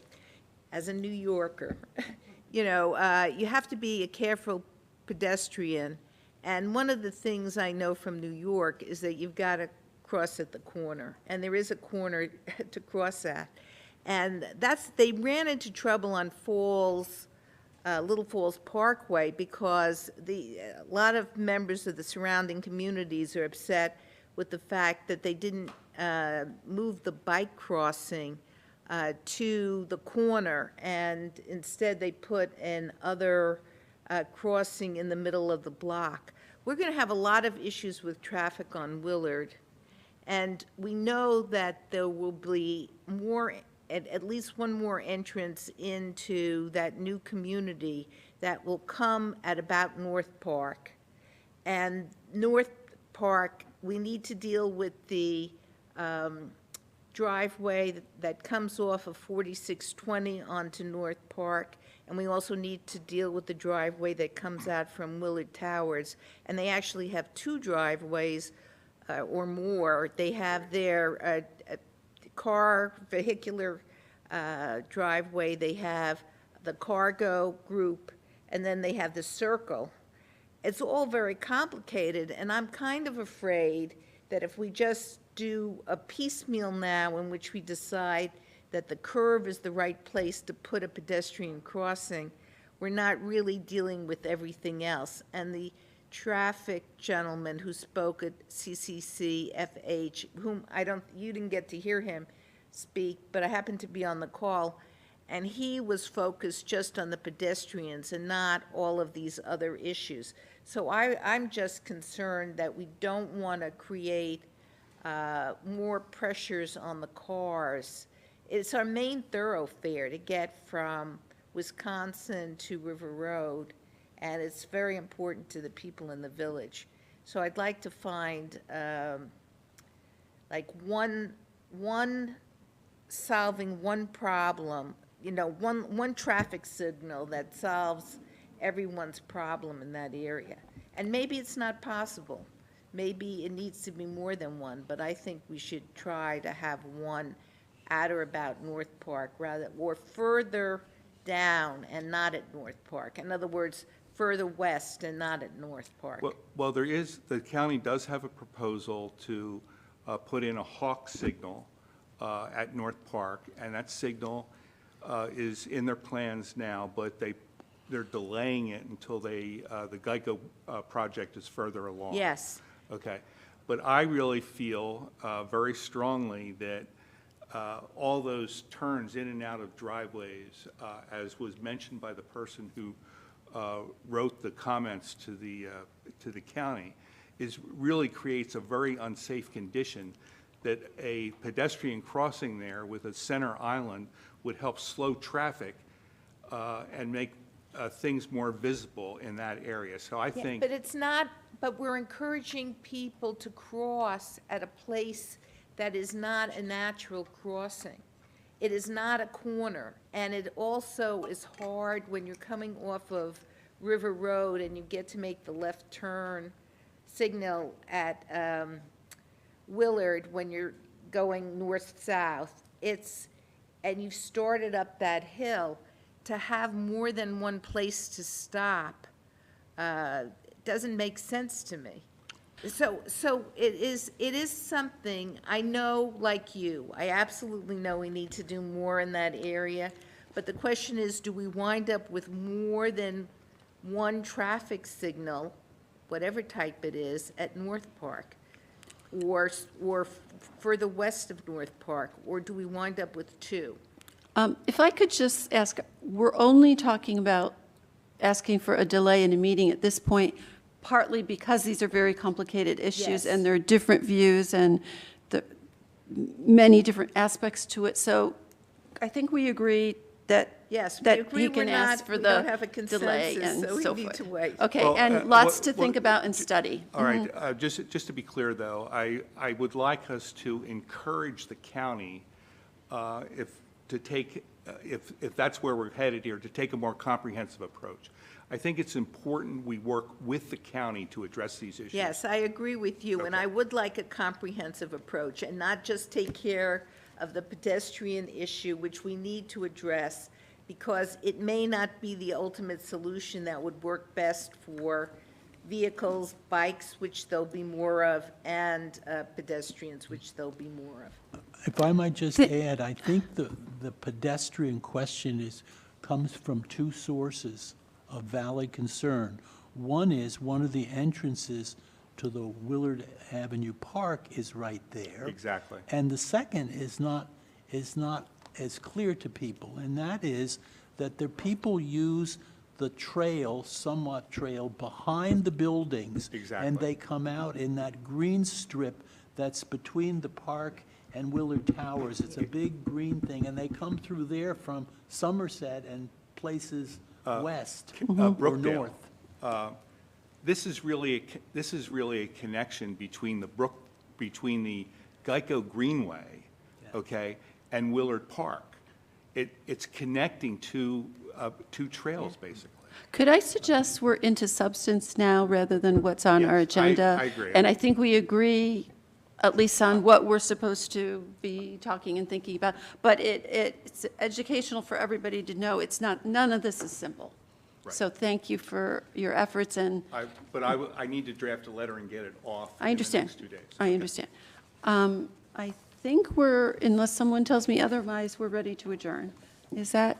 Speaker 4: As a New Yorker, you have to be a careful pedestrian, and one of the things I know from New York is that you've got to cross at the corner, and there is a corner to cross at. And they ran into trouble on Little Falls Parkway because a lot of members of the surrounding communities are upset with the fact that they didn't move the bike crossing to the corner, and instead they put an other crossing in the middle of the block. We're going to have a lot of issues with traffic on Willard, and we know that there will be at least one more entrance into that new community that will come at about North Park. And North Park, we need to deal with the driveway that comes off of 4620 onto North Park, and we also need to deal with the driveway that comes out from Willard Towers. And they actually have two driveways or more. They have their vehicular driveway, they have the cargo group, and then they have the circle. It's all very complicated, and I'm kind of afraid that if we just do a piecemeal now in which we decide that the curve is the right place to put a pedestrian crossing, we're not really dealing with everything else. And the traffic gentleman who spoke at CCCFH, you didn't get to hear him speak, but I happened to be on the call, and he was focused just on the pedestrians and not all of these other issues. So I'm just concerned that we don't want to create more pressures on the cars. It's our main thoroughfare to get from Wisconsin to River Road, and it's very important to the people in the village. So I'd like to find, like, solving one problem, one traffic signal that solves everyone's problem in that area. And maybe it's not possible. Maybe it needs to be more than one, but I think we should try to have one at or about North Park rather, or further down and not at North Park. In other words, further west and not at North Park.
Speaker 2: Well, the county does have a proposal to put in a hawk signal at North Park, and that signal is in their plans now, but they're delaying it until the Geico project is further along.
Speaker 4: Yes.
Speaker 2: Okay. But I really feel very strongly that all those turns in and out of driveways, as was mentioned by the person who wrote the comments to the county, really creates a very unsafe condition that a pedestrian crossing there with a center island would help slow traffic and make things more visible in that area. So I think.
Speaker 4: But it's not, but we're encouraging people to cross at a place that is not a natural crossing. It is not a corner, and it also is hard when you're coming off of River Road and you get to make the left turn signal at Willard when you're going north-south. And you've started up that hill, to have more than one place to stop doesn't make sense to me. So it is something, I know, like you, I absolutely know we need to do more in that area, but the question is, do we wind up with more than one traffic signal, whatever type it is, at North Park? Or further west of North Park, or do we wind up with two?
Speaker 1: If I could just ask, we're only talking about asking for a delay in a meeting at this point, partly because these are very complicated issues,
Speaker 4: Yes.
Speaker 1: and there are different views and many different aspects to it. So I think we agree that
Speaker 4: Yes, we
Speaker 1: that
Speaker 4: agree
Speaker 1: he
Speaker 4: we're
Speaker 1: can ask
Speaker 4: not-
Speaker 1: for
Speaker 4: we don't
Speaker 1: the
Speaker 4: have a
Speaker 1: delay
Speaker 4: consensus,
Speaker 1: and
Speaker 4: so we
Speaker 1: so
Speaker 4: need
Speaker 1: forth.
Speaker 4: to wait.
Speaker 1: Okay,
Speaker 2: Well,
Speaker 1: and lots
Speaker 2: what-
Speaker 1: to think about and study.
Speaker 2: All right, just to be clear, though, I would like us to encourage the county, if that's where we're headed here, to take a more comprehensive approach. I think it's important we work with the county to address these issues.
Speaker 4: Yes, I agree with you, and
Speaker 2: Okay.
Speaker 4: I would like a comprehensive approach, and not just take care of the pedestrian issue, which we need to address, because it may not be the ultimate solution that would work best for vehicles, bikes, which there'll be more of, and pedestrians, which there'll be more of.
Speaker 6: If I might just add, I think the pedestrian question comes from two sources of valid concern. One is, one of the entrances to the Willard Avenue Park is right there.
Speaker 2: Exactly.
Speaker 6: And the second is not as clear to people, and that is that the people use the trail, somewhat trail, behind the buildings.
Speaker 2: Exactly.
Speaker 6: And they come out in that green strip that's between the park and Willard Towers. It's a big green thing, and they come through there from Somerset and places west or
Speaker 2: Brookdale.
Speaker 6: north.
Speaker 2: This is really a connection between the Geico Greenway, okay, and Willard Park. It's connecting two trails, basically.
Speaker 1: Could I suggest we're into substance now rather than what's on our
Speaker 2: Yes,
Speaker 1: agenda?
Speaker 2: I agree.
Speaker 1: And I think we agree, at least on what we're supposed to be talking and thinking about. But it's educational for everybody to know, none of this is simple.
Speaker 2: Right.
Speaker 1: So thank you for your efforts, and
Speaker 2: But I need to draft a letter and get it off
Speaker 1: I
Speaker 2: in the
Speaker 1: understand.
Speaker 2: next 2 days.
Speaker 1: I understand. I think unless someone tells me otherwise, we're ready to adjourn. Is that?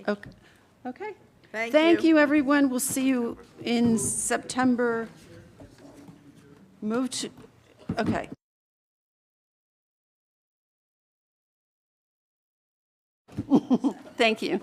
Speaker 1: Okay. Okay. Thank you, everyone. We'll see you in September. Okay. Thank you.